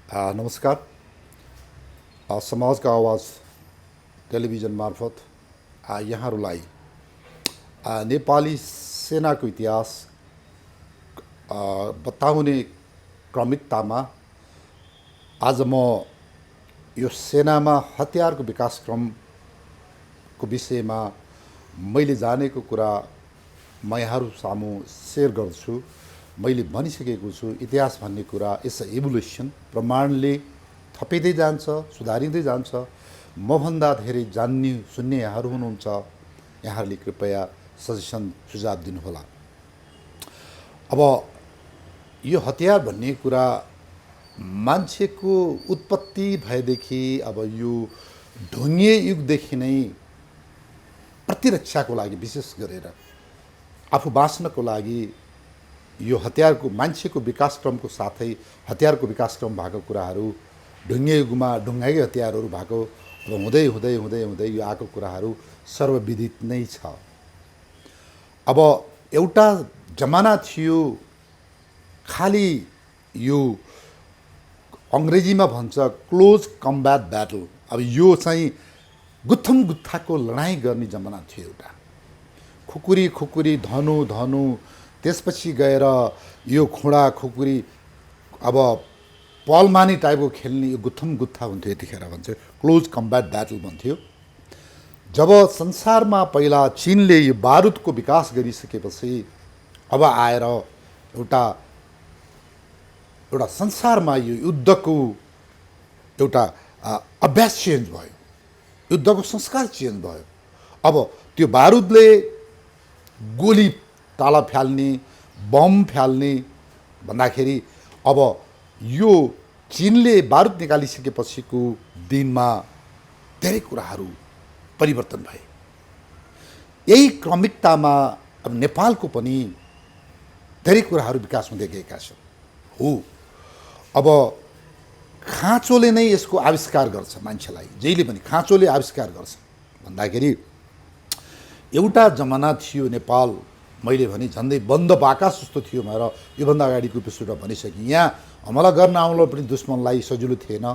नमस्कार। समाजका आवाज टेलिभिजन मार्फत यहाँहरूलाई नेपाली सेनाको इतिहास बताउने क्रमिकतामा आज म यो सेनामा हतियारको विकासक्रमको विषयमा मैले जानेको कुरा म यहाँहरू सामु सेयर गर्छु। मैले भनिसकेको छु, इतिहास भन्ने कुरा इट्स अ इभोल्युसन, प्रमाणले थपिँदै जान्छ, सुधारिँदै जान्छ। मभन्दा धेरै जान्ने सुन्ने यहाँहरू हुनुहुन्छ, यहाँहरूले कृपया सजेसन सुझाव दिनुहोला। अब यो हतियार भन्ने कुरा मान्छेको उत्पत्ति भएदेखि अब यो ढुङ्गे युगदेखि नै प्रतिरक्षाको लागि, विशेष गरेर आफू बाँच्नको लागि यो हतियारको मान्छेको विकासक्रमको साथै हतियारको विकासक्रम भएको कुराहरू ढुङ्गे युगमा ढुङ्गाकै हतियारहरू भएको अब हुँदै हुँदै हुँदै हुँदै यो आएको कुराहरू सर्वविदित नै छ। अब एउटा जमाना थियो खालि यो अङ्ग्रेजीमा भन्छ क्लोज कम्ब्याट ब्याटल। अब यो चाहिँ गुत्थम गुत्थाको लडाइँ गर्ने जमाना थियो। एउटा खुकुरी खुकुरी धनु धनु, त्यसपछि गएर यो खुँडा खुकुरी, अब पलमानी टाइपको खेल्ने यो गुत्थम गुत्था हुन्थ्यो। यतिखेर भन्छ क्लोज कम्ब्याट ब्याटल भन्थ्यो। जब संसारमा पहिला चीनले यो बारुदको विकास गरिसकेपछि अब आएर एउटा संसारमा यो युद्धको एउटा अभ्यास चेन्ज भयो, युद्धको संस्कार चेन्ज भयो। अब त्यो बारुदले गोली ताला फ्याल्ने, बम फ्याल्ने भन्दाखेरि अब यो चीनले बारुद निकालिसकेपछिको दिनमा धेरै कुराहरू परिवर्तन भए। यही क्रमिकतामा अब नेपालको पनि धेरै कुराहरू विकास हुँदै गएका छन्। हो, अब खाँचोले नै यसको आविष्कार गर्छ मान्छेलाई, जहिले पनि खाँचोले आविष्कार गर्छ। भन्दाखेरि एउटा जमाना थियो नेपाल, मैले भने झन्डै बन्द बाकास जस्तो थियो भनेर योभन्दा अगाडिको एपिसोडमा भनिसकेँ। यहाँ हमला गर्न आउनु पनि दुश्मनलाई सजिलो थिएन।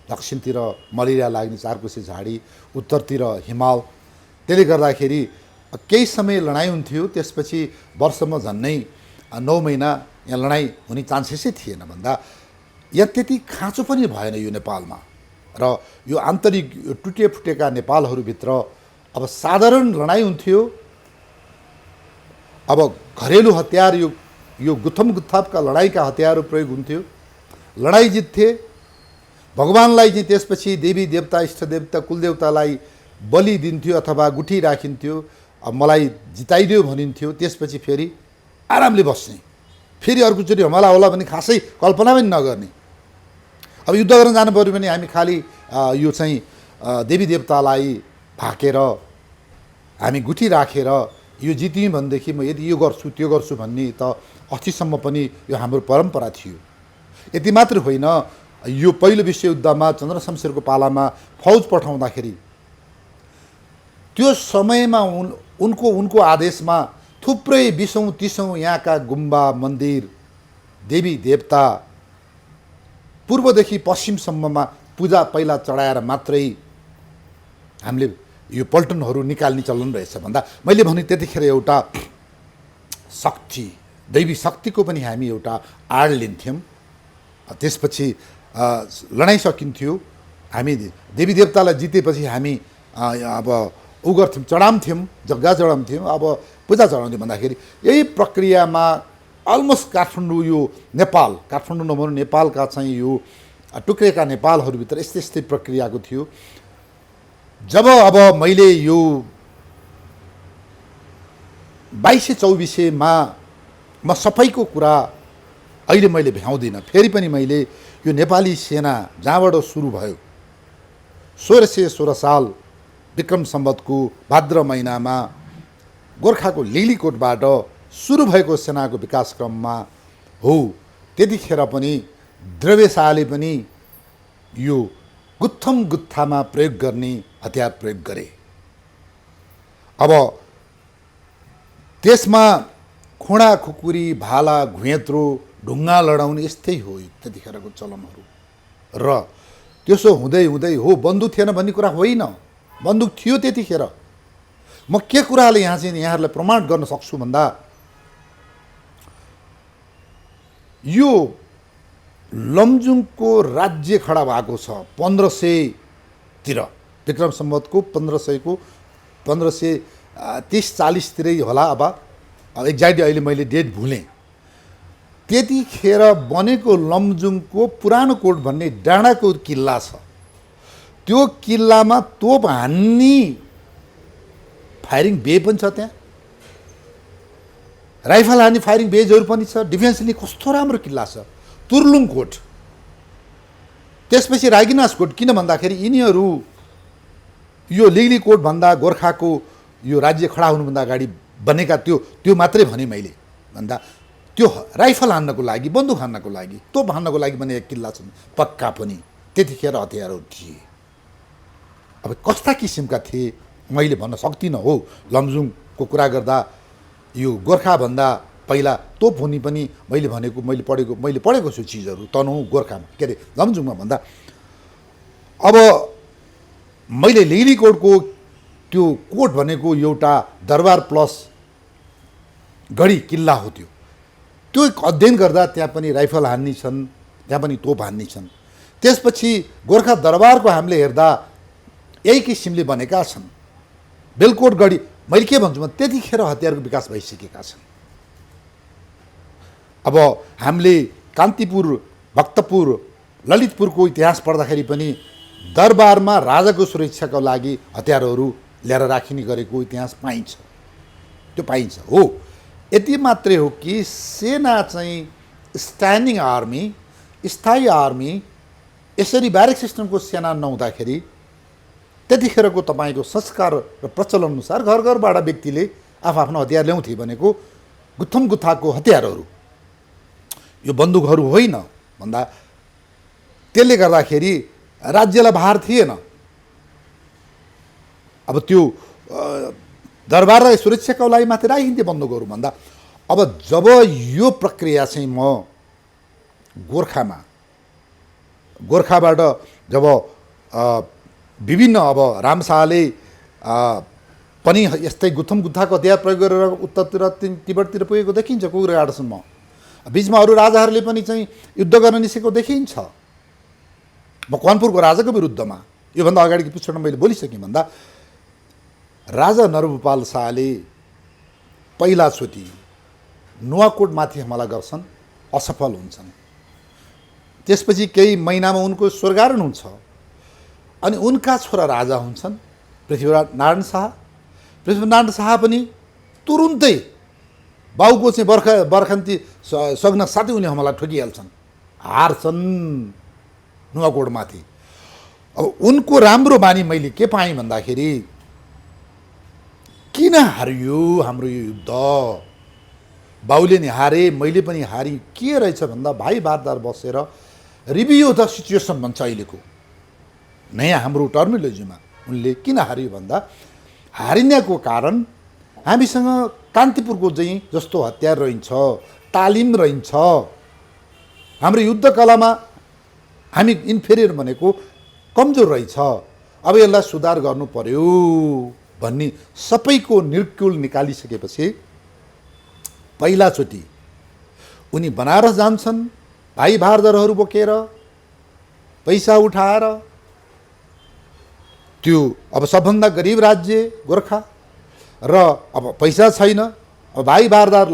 दक्षिणतिर मलेरिया लाग्ने चारकोसे झाडी, उत्तरतिर हिमाल। त्यसले गर्दाखेरि केही समय लडाइँ हुन्थ्यो, त्यसपछि वर्षमा झन्नै 9 महिना यहाँ लडाइँ हुने चान्सेसै थिएन। भन्दा यहाँ त्यति खाँचो पनि भएन यो नेपालमा। र यो आन्तरिक टुटे फुटेका नेपालहरूभित्र अब साधारण लडाइँ हुन्थ्यो। अब घरेलु हतियार, यो गुत्थम गुत्थापका लडाइँका हतियारहरू प्रयोग हुन्थ्यो। लडाइँ जित्थे, भगवान्लाई चाहिँ त्यसपछि देवी देवता इष्टदेवता कुलदेवतालाई बलि दिन्थ्यो अथवा गुठी राखिन्थ्यो। अब मलाई जिताइदियो भनिन्थ्यो। त्यसपछि फेरि आरामले बस्ने, फेरि अर्कोचोटि हमला होला भने खासै कल्पना पनि नगर्ने। अब युद्ध गर्न जानु पऱ्यो भने हामी खालि यो चाहिँ देवी देवतालाई भाकेर, हामी गुठी राखेर यो जित्यौँ भनेदेखि म यदि यो गर्छु त्यो गर्छु भन्ने त अस्तिसम्म पनि यो हाम्रो परम्परा थियो। यति मात्र होइन, यो पहिलो विश्वयुद्धमा चन्द्रशमशेरको पालामा फौज पठाउँदाखेरि त्यो समयमा उनको आदेशमा थुप्रै 20औँ 30औँ यहाँका गुम्बा मन्दिर देवी देवता पूर्वदेखि पश्चिमसम्ममा पूजा पहिला चढाएर मात्रै हामीले यो पल्टनहरू निकाल्ने चलन रहेछ। भन्दा मैले भने त्यतिखेर एउटा शक्ति, दैवी शक्तिको पनि हामी एउटा आड लिन्थ्यौँ। त्यसपछि लडाइँ सकिन्थ्यो। हामी देवी देवतालाई जितेपछि हामी अब उ गर्थ्यौँ, चढाउँथ्यौँ, जग्गा चढाउँथ्यौँ, अब पूजा चढाउँथ्यौँ। भन्दाखेरि यही प्रक्रियामा अलमोस्ट काठमाडौँ, यो नेपाल, काठमाडौँ नभनु नेपालका चाहिँ यो टुक्रेका नेपालहरूभित्र यस्तै यस्तै प्रक्रियाको थियो। जब अब मैले यो 2224मा म सबैको कुरा अहिले मैले भ्याउँदिनँ। फेरि पनि मैले यो नेपाली सेना जहाँबाट सुरु भयो 1616 साल विक्रम सम्वतको भाद्र महिनामा गोर्खाको लिलीकोटबाट सुरु भएको सेनाको विकासक्रममा हो, त्यतिखेर पनि द्रव्यशाहले पनि यो गुत्थम गुत्थामा प्रयोग गर्ने हतियार प्रयोग गरे। अब त्यसमा खुँडा खुकुरी भाला घुँयत्रो ढुङ्गा लडाउने यस्तै हो त्यतिखेरको चलनहरू। र त्यसो हुँदै हुँदै हो बन्दुक थिएन भन्ने कुरा होइन, बन्दुक थियो त्यतिखेर। म के कुराले यहाँ चाहिँ यहाँहरूलाई प्रमाण गर्न सक्छु भन्दा यो लमजुङको राज्य खडा भएको छ 1500 विक्रम सम्वतको 1530-40 होला। अब एक्ज्याक्टली अहिले मैले डेट भुलेँ। त्यतिखेर बनेको लमजुङको पुरानो कोट भन्ने डाँडाको किल्ला छ। त्यो किल्लामा तोप हान्ने फायरिङ बे पनि छ, त्यहाँ राइफल हान्ने फायरिङ बेजहरू पनि छ। डिफेन्सले कस्तो राम्रो किल्ला छ तुर्लुङ कोट। त्यसपछि रागिनास कोट। किन भन्दाखेरि यिनीहरू यो लिगली कोट भन्दा गोर्खाको यो राज्य खडा हुनुभन्दा अगाडि बनेका त्यो मात्रै भने मैले भन्दा त्यो राइफल हान्नको लागि, बन्दुक हान्नको लागि, तोप हान्नको लागि बनेका किल्ला छन् पक्का पनि। त्यतिखेर हतियारहरू थिए। अब कस्ता किसिमका थिए मैले भन्न सक्दिनँ। हो लमजुङको कुरा गर्दा यो गोर्खाभन्दा पहिला तोप हुने पनि मैले पढेको छु चिजहरू तनहुँ गोर्खामा, के अरे लमजुङमा भन्दा। अब मैले लिगली कोटको त्यो कोट भनेको एउटा दरबार प्लस गढी किल्ला हो। त्यो अध्ययन गर्दा त्यहाँ पनि राइफल हान्ने छन्, त्यहाँ पनि तोप हान्ने छन्। त्यसपछि गोर्खा दरबारको हामीले हेर्दा यही किसिमले बनेका छन्। बेलकोट गढी मैले के भन्छु भने त्यतिखेर हतियारको विकास भइसकेका छन्। अब हामीले कान्तिपुर, भक्तपुर, ललितपुरको इतिहास पढ्दाखेरि पनि दरबारमा राजाको सुरक्षाको लागि हतियारहरू ल्याएर राखिने गरेको इतिहास पाइन्छ। त्यो पाइन्छ। हो यति मात्रै हो कि सेना चाहिँ स्ट्यान्डिङ आर्मी, स्थायी आर्मी, यसरी ब्यारेक सिस्टमको सेना नहुँदाखेरि त्यतिखेरको तपाईँको संस्कार र प्रचलन अनुसार घर घरबाट व्यक्तिले आफ्नो हतियार ल्याउँथे भनेको गुत्थम गुत्थाको हतियारहरू, यो बन्दुकहरू होइन भन्दा त्यसले गर्दाखेरि राज्यलाई भार थिएन। अब त्यो दरबारलाई सुरक्षाको लागि माथि राखिन्थे बन्दुकहरू भन्दा। अब जब यो प्रक्रिया चाहिँ म गोर्खाबाट जब विभिन्न अब रामशाहले पनि यस्तै गुत्थम गुत्थाको हतियार प्रयोग गरेर उत्तरतिर तिब्बततिर पुगेको देखिन्छ कुकुरघाटसम्म। बिचमा अरू राजाहरूले पनि चाहिँ युद्ध गर्न निस्केको देखिन्छ। मकवानपुरको राजाको विरुद्धमा योभन्दा अगाडिको पुस्तकमा मैले बोलिसकेँ भन्दा राजा नरभूपाल शाहले पहिलाचोटि नुवाकोटमाथि हमला गर्छन्, असफल हुन्छन्। त्यसपछि केही महिनामा उनको स्वर्गारोहण हुन्छ अनि उनका छोरा राजा हुन्छन् पृथ्वीनारायण शाह। पृथ्वीनारायण शाह पनि तुरुन्तै बाउको चाहिँ बर्खान्ती सग्न साथै उनी हमला ठोकिहाल्छन्, हार्छन् नुवाकोटमाथि। अब उनको राम्रो बानी मैले के पाएँ भन्दाखेरि किन हारियो हाम्रो यो युद्ध, बाउले नि हारे मैले पनि हारी, के रहेछ भन्दा भाइ बारदार बसेर रिभ्यू द सिचुएसन भन्छ अहिलेको नयाँ हाम्रो टर्मिनोलोजीमा। उनले किन हारियो भन्दा हारिनको कारण हामीसँग कान्तिपुरको चाहिँ जस्तो हतियार रहन्छ, तालिम रहन्छ, हाम्रो युद्ध कलामा हामी इन्फेरियर भनेको कमजोर रहेछ। अब यसलाई सुधार गर्नु पर्यो भन्ने सबैको निर्कुल निकालिसकेपछि पहिलाचोटि उनी बनारस जान्छन् भाइ भारदारहरू बोकेर, पैसा उठाएर। त्यो अब सबभन्दा गरिब राज्य गोर्खा र अब पैसा छैन। अब भाइ भारदार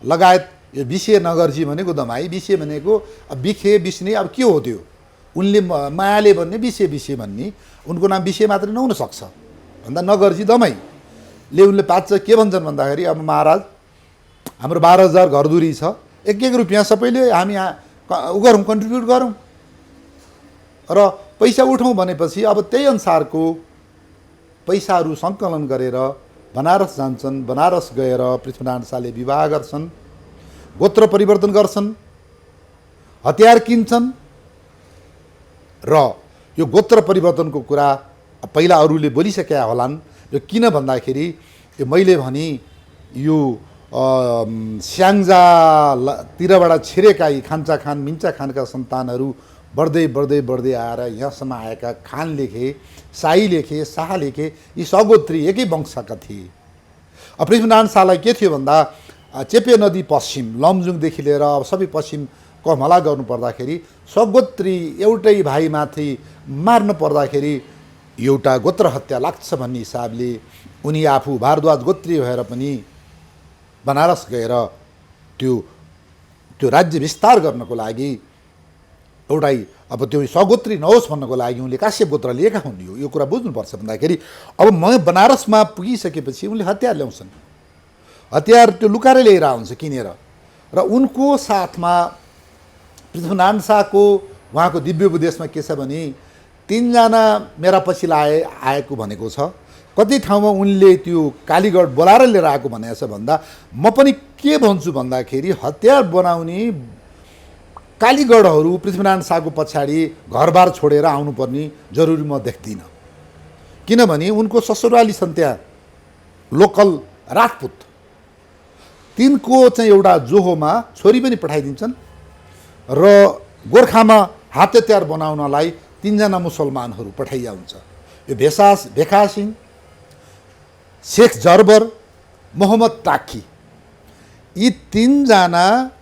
लगायत यो विषे नगरजी भनेको दमाई, विषे भनेको अब बिखे बिस्ने अब के हो त्यो, उनले मायाले भन्ने विषे भन्ने, उनको नाम विषे मात्रै नहुन सक्छ भन्दा नगरजी दमाईले उनले पाच्छ के भन्छन् भन्दाखेरि अब महाराज हाम्रो 12,000 घरधुरी छ, एक रुपियाँ सबैले हामी उ गरौँ, कन्ट्रिब्युट गरौँ र पैसा उठाउँ भनेपछि अब त्यही अनुसारको पैसाहरू सङ्कलन गरेर बनारस जान्छन्। बनारस गएर पृथ्वीनारायण शाहले विवाह गर्छन्, गोत्र परिवर्तन गर्छन्, हतियार किन्छन्। र यो गोत्र परिवर्तनको कुरा पहिला अरूले बोलिसकेका होलान्। यो किन भन्दाखेरि यो मैले भने यो स्याङ्जातिरबाट छिरेका यी खान्चा खान मिन्चा खानका सन्तानहरू बढ्दै बढ्दै बढ्दै आएर यहाँसम्म आएका खान लेखे, साई लेखे, शाह लेखे, यी सगोत्री एकै वंशका थिए। पृथ्वीनारायण शाहलाई के थियो भन्दा चेपे नदी पश्चिम लमजुङदेखि लिएर अब सबै पश्चिम कमला गर्नु पर्दाखेरि सगोत्री एउटै भाइमाथि मार्नु पर्दाखेरि एउटा गोत्र हत्या लाग्छ भन्ने हिसाबले उनी आफू भारद्वाज गोत्री भएर पनि बनारस गएर त्यो राज्य विस्तार गर्नको लागि एउटै अब त्यो सगोत्री नहोस् भन्नको लागि उनले काश्यप गोत्र लिएका हुन्। यो कुरा बुझ्नुपर्छ भन्दाखेरि अब म बनारसमा पुगिसकेपछि उनले हतियार ल्याउँछन्, हतियार त्यो लुकाएर ल्याएर आउँछ किनेर, र उनको साथमा पृथ्वीनारायण शाहको उहाँको दिव्य उपदेशमा के छ भने 3 जना मेरा पछि आएको भनेको छ। कति ठाउँमा उनले त्यो कालीगढ बोलाएर लिएर आएको भनेको छ भन्दा म पनि के भन्छु भन्दाखेरि हतियार बनाउने कालीगढहरू पृथ्वीनारायण शाहको पछाडि घरबार छोडेर आउनुपर्ने जरुरी म देख्दिनँ, किनभने उनको ससुराली छन् त्यहाँ लोकल राजपूत, तिनको चाहिँ एउटा जोहोमा छोरी पनि पठाइदिन्छन् र गोर्खामा हात हतियार बनाउनलाई 3 जना मुसलमानहरू पठाइया हुन्छ। यो भेखा सिंह, शेख जर्बर, मोहम्मद ताकी, यी 3 जना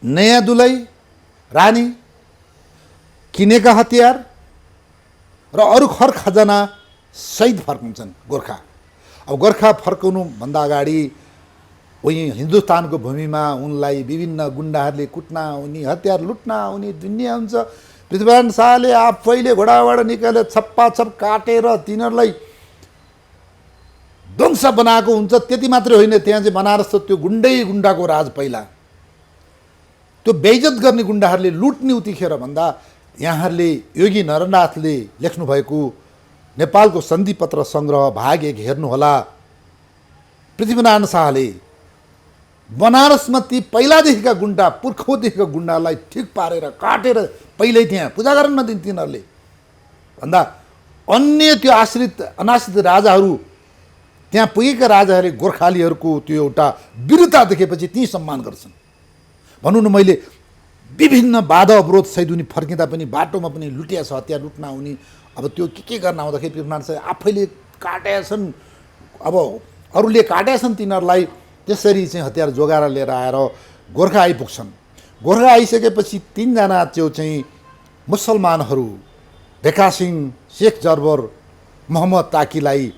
नयाँ दुलै रानी किनेका हतियार र अरू खर खजाना सहित फर्कन्छन् गोर्खा। अब गोर्खा फर्काउनुभन्दा अगाडि उही हिन्दुस्तानको भूमिमा उनलाई विभिन्न गुन्डाहरूले कुट्न आउने, हतियार लुट्न आउने दुनियाँ हुन्छ। पृथ्वीनारायण शाहले आफैले घोडाबाट निकालेर छप्पाछप काटेर तिनीहरूलाई ध्वंस बनाएको हुन्छ। त्यति मात्रै होइन, त्यहाँ चाहिँ बनारस त्यो गुन्डाको राज पहिला, त्यो बेइज्जत गर्ने गुन्डाहरूले लुट्ने उतिखेर भन्दा यहाँहरूले योगी नरनाथले लेख्नुभएको नेपालको सन्धिपत्र सङ्ग्रह भाग 1 हेर्नुहोला। पृथ्वीनारायण शाहले बनारसमा ती पहिलादेखिका गुन्डा, पुर्खौँदेखिका गुन्डालाई ठिक पारेर काटेर पहिल्यै त्यहाँ पूजा गर्न नदिन् तिनीहरूले भन्दा अन्य त्यो अनाश्रित राजाहरू, त्यहाँ पुगेका राजाहरूले गोर्खालीहरूको त्यो एउटा वीरता देखेपछि ती सम्मान गर्छन्। भनौँ न, मैले विभिन्न बाधा अवरोध सहित उनी फर्किँदा पनि बाटोमा पनि लुटिया छ, हतियार लुट्न आउने, अब त्यो के गर्न आउँदाखेरि पृथ्वीनारायण शाह आफैले काटेका छन्, अब अरूले काटेका छन् तिनीहरूलाई, त्यसरी चाहिँ हतियार जोगाएर लिएर आएर गोर्खा आइपुग्छन्। गोर्खा आइसकेपछि 3 जना त्यो चाहिँ मुसलमानहरू भेखा सिंह, शेख जर्बर, मोहम्मद ताकीलाई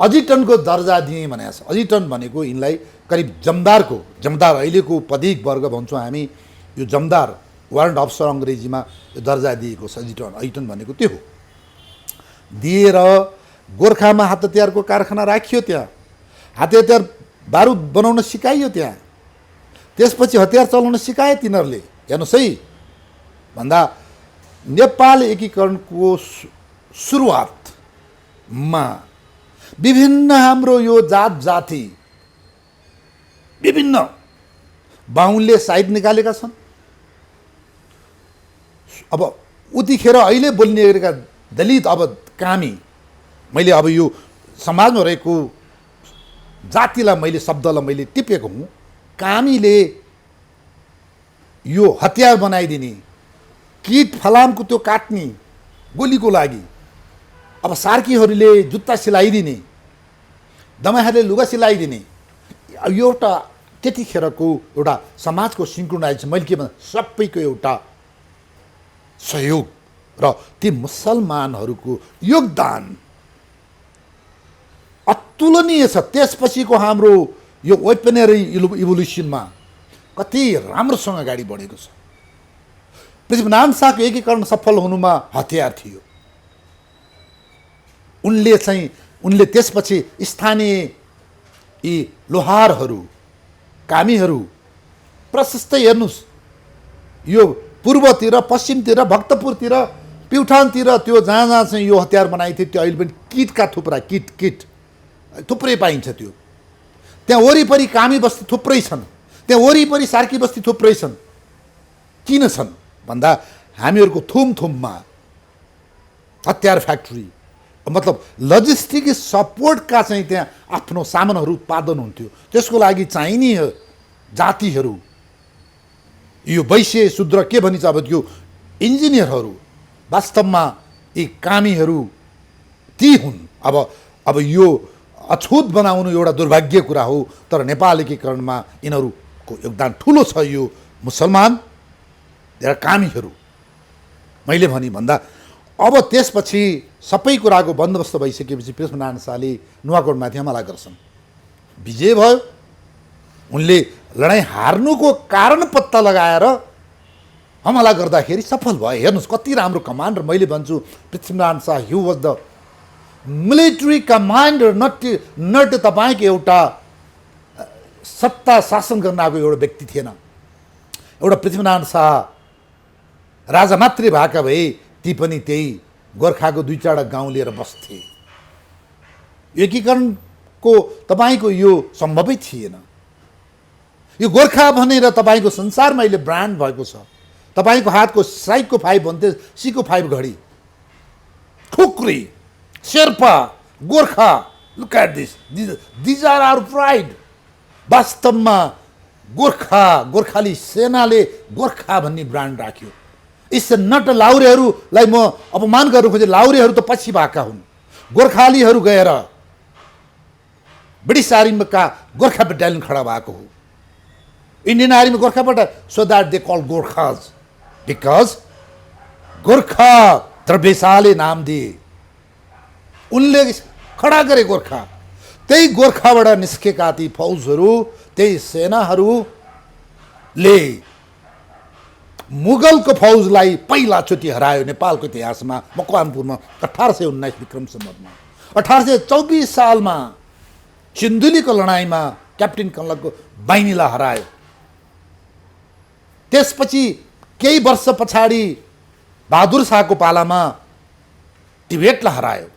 अजिटनको दर्जा दिए भनेको छ। अजिटन भनेको यिनलाई करिब जमदार अहिलेको पदिक वर्ग भन्छौँ हामी, यो जमदार वारन्ट अफसर अङ्ग्रेजीमा यो दर्जा दिएको छ। अजिटन भनेको त्यो हो। दिएर गोर्खामा हात हतियारको कारखाना राखियो, त्यहाँ हात हतियार बारुद बनाउन सिकाइयो त्यहाँ। त्यसपछि हतियार चलाउन सिकाए तिनीहरूले। हेर्नुहोस् है, भन्दा नेपाल एकीकरणको सुरुवातमा विभिन्न हाम्रो यो जात जाति विभिन्न बाहुनले साइड निकालेका छन्। अब उतिखेर अहिले बोल्ने गरेका दलित, अब कामी, मैले अब यो समाजमा रहेको जातिलाई मैले शब्दलाई मैले टिपेको हुँ। कामीले यो हतियार बनाइदिने, किट फलामको त्यो काट्ने गोलीको लागि, अब सार्कीहरूले जुत्ता सिलाइदिने, दमाईहरूले लुगा सिलाइदिने, यो एउटा त्यतिखेरको एउटा समाजको सिङ्क्रोनाइज, मैले के भन्दा सबैको एउटा सहयोग र ती मुसलमानहरूको योगदान अतुलनीय छ। त्यसपछिको हाम्रो यो वेपनरी इभोल्युसनमा कति राम्रोसँग अगाडि बढेको छ। पृथ्वीनारायण शाहको एकीकरण सफल हुनुमा हतियार थियो। उनले त्यसपछि स्थानीय यी लोहारहरू, कामीहरू प्रशस्त, हेर्नुहोस् यो पूर्वतिर, पश्चिमतिर, भक्तपुरतिर, प्युठानतिर त्यो जहाँ चाहिँ यो हतियार बनाइथ्यो त्यो अहिले पनि किटका थुप्रा किट थुप्रै पाइन्छ। त्यो त्यहाँ वरिपरि कामी बस्ती थुप्रै छन्, त्यहाँ वरिपरि सार्की बस्ती थुप्रै छन्। किन छन् भन्दा हामीहरूको थुममा हतियार फ्याक्ट्री, मतलब लजिस्टिक सपोर्टका चाहिँ त्यहाँ आफ्नो सामानहरू उत्पादन हुन्थ्यो। त्यसको लागि चाहिने जातिहरू, यो वैश्य शूद्र के भनिन्छ, अब त्यो इन्जिनियरहरू वास्तवमा यी कामीहरू ती हुन्। अब यो अछुत बनाउनु एउटा दुर्भाग्य कुरा हो, तर नेपाल एकीकरणमा यिनीहरूको योगदान ठुलो छ। यो मुसलमान र कामीहरू मैले भनी भन्दा अब त्यसपछि सबै कुराको बन्दोबस्त भइसकेपछि पृथ्वीनारायण शाहले नुवाकोटमाथि हमला गर्छन्। विजय भयो। उनले लडाइँ हार्नुको कारण पत्ता लगाएर हमला गर्दाखेरि सफल भयो। हेर्नुहोस् कति राम्रो कमान्डर। मैले भन्छु Prithvinarayan Shah he was the military commander, not तपाईँको एउटा सत्ता शासन गर्न आएको एउटा व्यक्ति थिएन। एउटा पृथ्वीनारायण शाह राजा मात्रै भएका भए ती पनि त्यही गोर्खाको 2-4 गाउँ लिएर बस्थे। एकीकरणको तपाईँको यो सम्भवै थिएन। यो गोर्खा भनेर तपाईँको संसारमा अहिले ब्रान्ड भएको छ। तपाईँको हातको साइको 5 भन्थे, सीको 5 घडी, khukuri, Sherpa, Gorkha, look at this are our pride. वास्तवमा गोर्खाली सेनाले गोर्खा भन्ने ब्रान्ड राख्यो। इससे नट लाउरेहरूलाई म अपमान गर्नु खोजेँ। लाउरेहरू त पछि भएका हुन्। गोर्खालीहरू गएर ब्रिटिस आर्मीका गोर्खा बटालियन खडा भएको हो। इन्डियन आर्मी गोर्खाबाट, so that they call Gorkhas, because Gorkha द्रव्यशाले नाम दिए। उनले खडा गरे गोर्खा। त्यही गोर्खाबाट निस्केका ती फौजहरू, त्यही सेनाहरूले मुगलको फौजलाई पहिलाचोटि हरायो नेपालको इतिहासमा मकवानपुरमा 1819 विक्रम सम्वतमा। 1824 सालमा सिन्धुलीको लडाइँमा क्याप्टेन कनलको बाहिनीलाई हरायो। त्यसपछि केही वर्ष पछाडि बहादुर शाहको पालामा टिबेटलाई हरायो।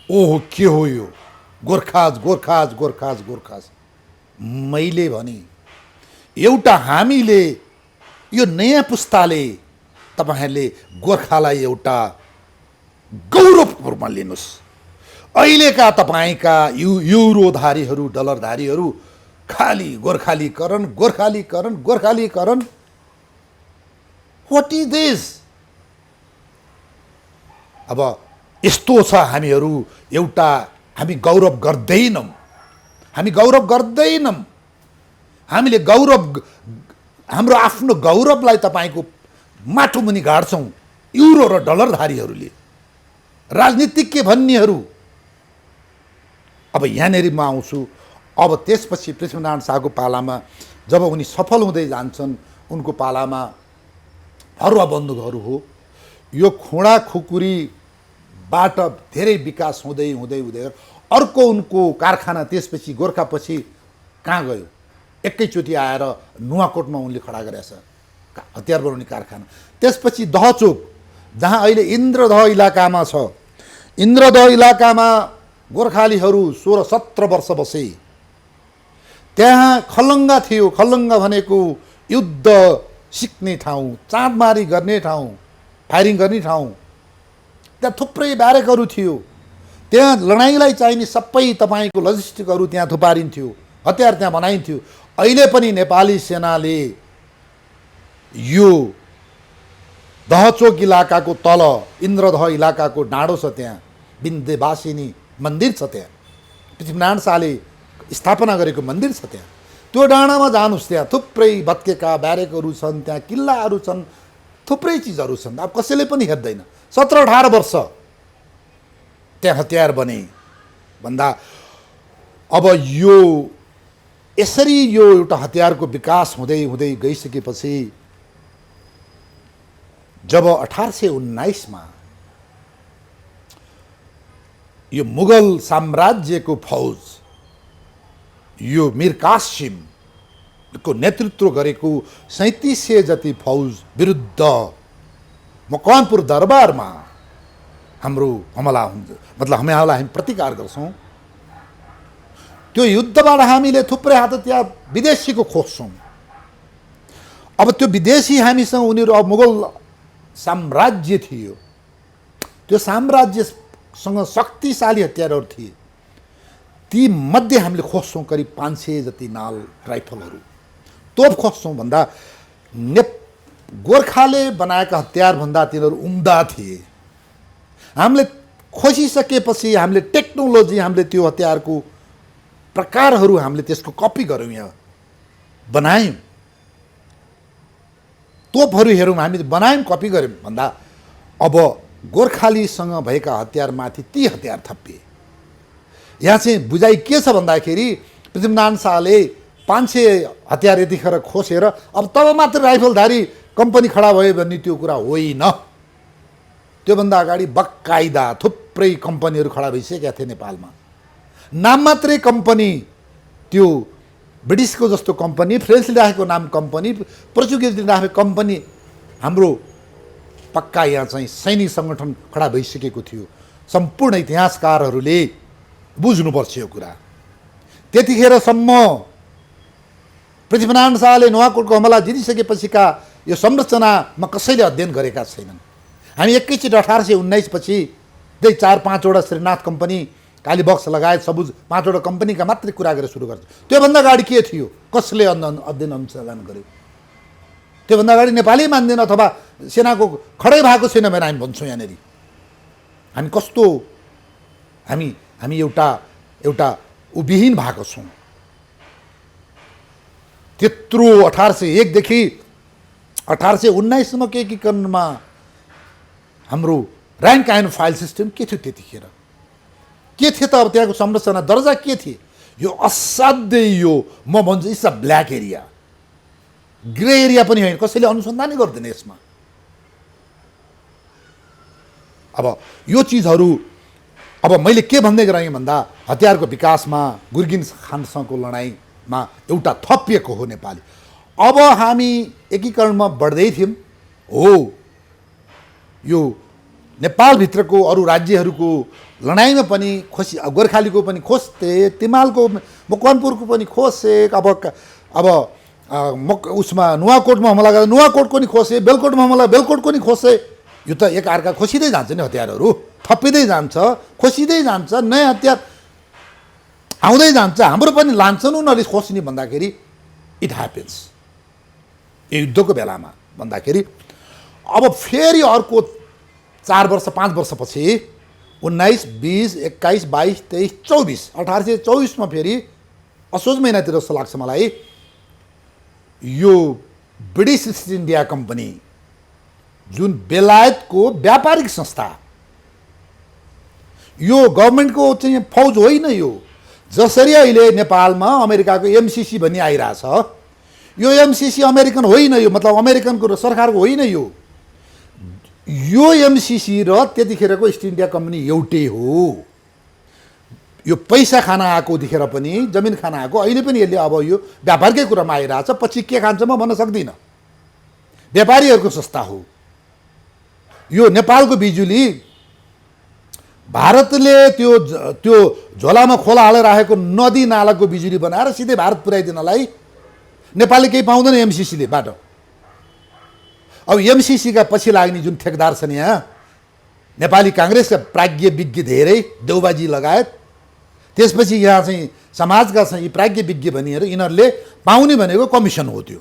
ओहो के हो यो गोर्खाज गोर्खाज गोर्खाज गोर्खाज। मैले भने एउटा हामीले यो नयाँ पुस्ताले तपाईहरुले गोर्खालाई एउटा गौरवको रूपमा लिनुस्। अहिलेका तपाईका युरोधारीहरू, डलरधारीहरू खाली गोर्खालीकरण गोर्खालीकरण गोर्खालीकरण। What is this? अब यस्तो छ हामीहरू एउटा हामी गौरव गर्दैनौं। हामी गौरव गर्दैनौं। हामीले गौरव हाम्रो आफ्नो गौरवलाई तपाईको माटोमुनि गाड्छौं युरो र डलरधारीहरूले, राजनीतिज्ञ भन्नेहरू। अब यहाँनेरि म आउँछु। अब त्यसपछि पृथ्वीनारायण शाहको पालामा जब उनी सफल हुँदै जान्छन्, उनको पालामा फरुवा बन्दुकहरू हो। यो खुडा खुकुरीबाट धेरै विकास हुँदै हुँदै हुँदै अर्को उनको कारखाना त्यसपछि गोर्खापछि कहाँ गयो? एकैचोटि आएर नुवाकोटमा उनले खडा गरेछ हतियार बनाउने कारखाना। त्यसपछि दहचोक जहाँ अहिले इन्द्रदह इलाकामा छ, इन्द्रदह इलाकामा गोर्खालीहरू 16-17 वर्ष बसे। त्यहाँ खलङ्गा थियो। खलङ्गा भनेको युद्ध सिक्ने ठाउँ, चाँदमारी गर्ने ठाउँ, फायरिङ गर्ने ठाउँ। त्यहाँ थुप्रै ब्यारेकहरू थियो। त्यहाँ लडाइँलाई चाहिने सबै तपाईको लजिस्टिकहरू त्यहाँ थुपारिन्थ्यो, हतियार त्यहाँ बनाइन्थ्यो। अहिले पनि नेपाली सेनाले यो दहचोक इलाकाको तल इन्द्रदह इलाकाको डाँडो छ, त्यहाँ विन्ध्यवासिनी मन्दिर छ। त्यहाँ पृथ्वीनारायण शाहले स्थापना गरेको मन्दिर छ। त्यहाँ त्यो डाँडामा जानुस्, त्यहाँ थुप्रै भत्केका ब्यारेकहरू छन्, त्यहाँ किल्लाहरू छन्, थुप्रै चिजहरू छन्। अब कसैले पनि हेर्दैन। 17-18 वर्ष त्यहाँ हतियार बने भन्दा अब यो यसरी यो एउटा हतियारको विकास हुँदै हुँदै गइसकेपछि जब 1819 मा यो मुगल साम्राज्यको फौज, यो मीर कासिमको नेतृत्व गरेको 3700 जति फौज विरुद्ध मकवानपुर दरबारमा हाम्रो हमला हुन्छ, मतलब हामीलाई हामी प्रतिकार गर्छौं। त्यो युद्धबाट हामीले थुप्रै हतियार विदेशीको खोज्छौं। अब त्यो विदेशी हामीसँग उनीहरू अब मुगल साम्राज्य थियो। त्यो साम्राज्य सँग शक्तिशाली हतियारहरू थिए, ती मध्ये हामीले खोज्छौँ करिब 500 जति नाल राइफलहरू, तोप खोज्छौँ भन्दा गोर्खाले बनाएका हतियारभन्दा तिनीहरू उम्दा थिए। हामीले खोजिसकेपछि हामीले टेक्नोलोजी, हामीले त्यो हतियारको प्रकारहरू हामीले त्यसको कपी गऱ्यौँ, यहाँ बनायौँ, तोपहरू हेरौँ, हामी बनायौँ, कपी गऱ्यौँ भन्दा अब गोर्खालीसँग भएका हतियारमाथि ती हतियार थपिए। यहाँ चाहिँ बुझाइ के छ भन्दाखेरि पृथ्वीनारायण शाहले 500 हतियार यतिखेर खोसेर अब तब मात्र राइफलधारी कम्पनी खडा भयो भन्ने त्यो कुरा होइन। त्योभन्दा अगाडि बकाइदा थुप्रै कम्पनीहरू खडा भइसकेका थिए नेपालमा। नाम मात्रै कम्पनी, त्यो ब्रिटिसको जस्तो कम्पनी, फ्रेन्चले राखेको नाम कम्पनी, पोर्चुगिजले राखेको कम्पनी, हाम्रो पक्का यहाँ चाहिँ सैनिक सङ्गठन खडा भइसकेको थियो। सम्पूर्ण इतिहासकारहरूले बुझ्नुपर्छ यो कुरा। त्यतिखेरसम्म पृथ्वीनारायण शाहले नुवाकोटको हमला जितिसकेपछिका यो संरचनामा कसैले अध्ययन गरेका छैनन्। हामी एकैचोटि 1819 पछि 4-5वटा श्रीनाथ कम्पनी, कालीबक्स लगायत सबुज 5वटा कम्पनीका मात्रै कुरा गरेर सुरु गर्छ। त्योभन्दा अगाडि के थियो, कसले अध्ययन अनुसन्धान गर्यो? त्योभन्दा अगाडि नेपाली मान्दैन अथवा सेनाको खडै भएको छैन भनेर हामी भन्छौँ। यहाँनिर हामी कस्तो हामी एउटा उविहीन भएको छौँ। त्यत्रो 1801 देखि 1819 सम्म के एकीकरणमा हाम्रो ऱ्याङ्क एन्ड फाइल सिस्टम के थियो त्यतिखेर? के थियो त? अब त्यहाँको संरचना दर्जा के थिए? यो असाध्यै, यो म भन्छु it's a black area, grey area पनि होइन। कसैले अनुसन्धानै गर्दैन यसमा। अब यो चिजहरू, अब मैले के भन्दै गएँ भन्दा हतियारको विकासमा गुर्गिन खानसँगको लडाइँमा एउटा थपिएको हो नेपाली। अब हामी एकीकरणमा बढ्दै थियौँ हो, यो नेपालभित्रको अरू राज्यहरूको लडाइँमा पनि गोर्खालीको पनि खोज्थे, तिमालको मकवानपुरको पनि खोजे, अब उसमा नुवाकोटमा हमला गर्दा नुवाकोटको नि खोजे, बेलकोटमा हमला बेलकोटको नि खोजे। यो त एक अर्का खोसिँदै जान्छ नि, हतियारहरू थपिँदै जान्छ, खोसिँदै जान्छ, नयाँ हतियार आउँदै जान्छ। हाम्रो पनि लान्छन् उनीहरूले खोज्ने भन्दाखेरि इट ह्यापन्स। यो युद्धको बेलामा भन्दाखेरि अब फेरि अर्को 4 वर्ष 5 वर्षपछि 19, 20, 21, 22, 23, 24, 1824 मा फेरि असोज महिनातिर जस्तो लाग्छ मलाई, यो ब्रिटिस इस्ट इन्डिया कम्पनी जुन बेलायतको व्यापारिक संस्था, यो गभर्मेन्टको चाहिँ फौज होइन। यो जसरी अहिले नेपालमा अमेरिकाको एमसिसी भन्ने आइरहेछ, यो एमसिसी अमेरिकन होइन। यो मतलब अमेरिकनको सरकारको होइन। यो एमसिसी र त्यतिखेरको इस्ट इन्डिया कम्पनी एउटै हो। यो पैसा खान आएको देखेर पनि, जमिन खान आएको, अहिले पनि यसले अब यो व्यापारकै कुरामा आइरहेछ। पछि के खान्छ म भन्न सक्दिनँ। व्यापारीहरूको संस्था हो यो। नेपालको बिजुली भारतले त्यो झोलामा खोला हालेर राखेको नदी नालाको बिजुली बनाएर सिधै भारत पुर्याइदिनलाई नेपालले केही पाउँदैन एमसिसीले बाटो। अब एमसिसीका पछि लाग्ने जुन ठेकदार छन् यहाँ, नेपाली काङ्ग्रेसका प्राज्ञ विज्ञ धेरै, देउबाजी लगायत, त्यसपछि यहाँ चाहिँ समाजका चाहिँ प्राज्ञ विज्ञ भनिएर यिनीहरूले पाउने भनेको कमिसन हो त्यो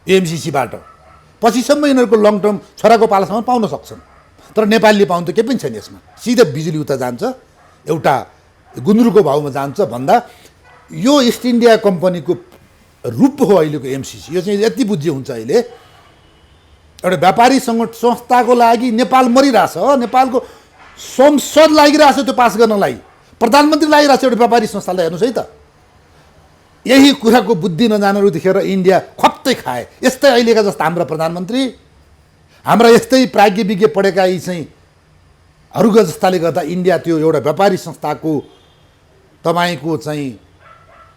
एमसिसीबाट। पछिसम्म यिनीहरूको लङ टर्म छोराको पालासम्म पाउन सक्छन्, तर नेपालीले पाउनु त केही पनि छैन यसमा। सिधै बिजुली उता जान्छ, एउटा गुन्द्रुकको भाउमा जान्छ भन्दा यो इस्ट इन्डिया कम्पनीको रूप हो अहिलेको एमसिसी। यो चाहिँ यति बुझ्य हुन्छ अहिले, एउटा व्यापारी संस्थाको लागि नेपाल मरिरहेछ। नेपालको संसद लागिरहेछ त्यो पास गर्नलाई, प्रधानमन्त्री लागिरहेछ एउटा व्यापारी संस्थालाई। हेर्नुहोस् है त, यही कुराको बुद्धि नजानेर देखेर इन्डिया खप्तै खाए। यस्तै अहिलेका जस्ता हाम्रा प्रधानमन्त्री, हाम्रा यस्तै प्राज्ञ विज्ञ पढेका यी चाहिँ हरूका जस्ताले गर्दा इन्डिया त्यो एउटा व्यापारी संस्थाको तपाईँको चाहिँ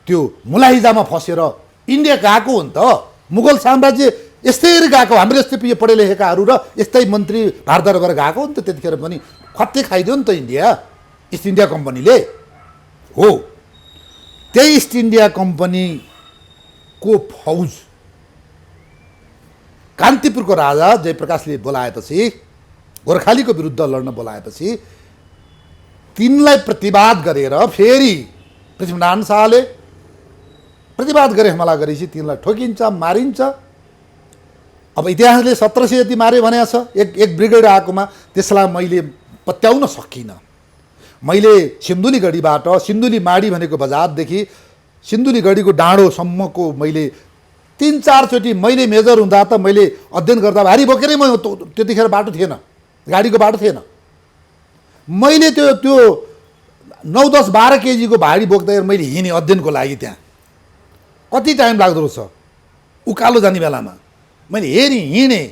त्यो मुलाहिजामा फसेर इन्डिया गएको हो नि त। मुगल साम्राज्य यस्तै गएको, हाम्रो यस्तै पढे लेखेकाहरू र यस्तै मन्त्री भारत गरेर गएको हो नि त। त्यतिखेर पनि खत्तै खाइदियो नि त इन्डिया, इस्ट इन्डिया कम्पनीले हो। त्यही इस्ट इन्डिया कम्पनीको फौज कान्तिपुरको राजा जयप्रकाशले बोलाएपछि, गोर्खालीको विरुद्ध लड्न बोलाएपछि तिनलाई प्रतिवाद गरेर फेरि पृथ्वीनारायण शाहले प्रतिवाद गरे हमला गरेपछि तिनलाई ठोकिन्छ, मारिन्छ। अब इतिहासले 1700 जति मारे भनेको छ एक ब्रिगेड आएकोमा, त्यसलाई मैले पत्याउन सकिनँ। मैले सिन्धुलीगढीबाट, सिन्धुली माडी भनेको बजारदेखि सिन्धुलीगढीको डाँडोसम्मको मैले 3-4 चोटि मैले मेजर हुँदा त मैले अध्ययन गर्दा भारी बोकेरै म त्यतिखेर बाटो थिएन, गाडीको बाटो थिएन। मैले त्यो 9-10-12 केजीको भारी बोक्दाखेरि मैले हिँडेँ अध्ययनको लागि। त्यहाँ कति टाइम लाग्दो रहेछ उकालो जाने बेलामा, मैले हेरेँ, हिँडेँ।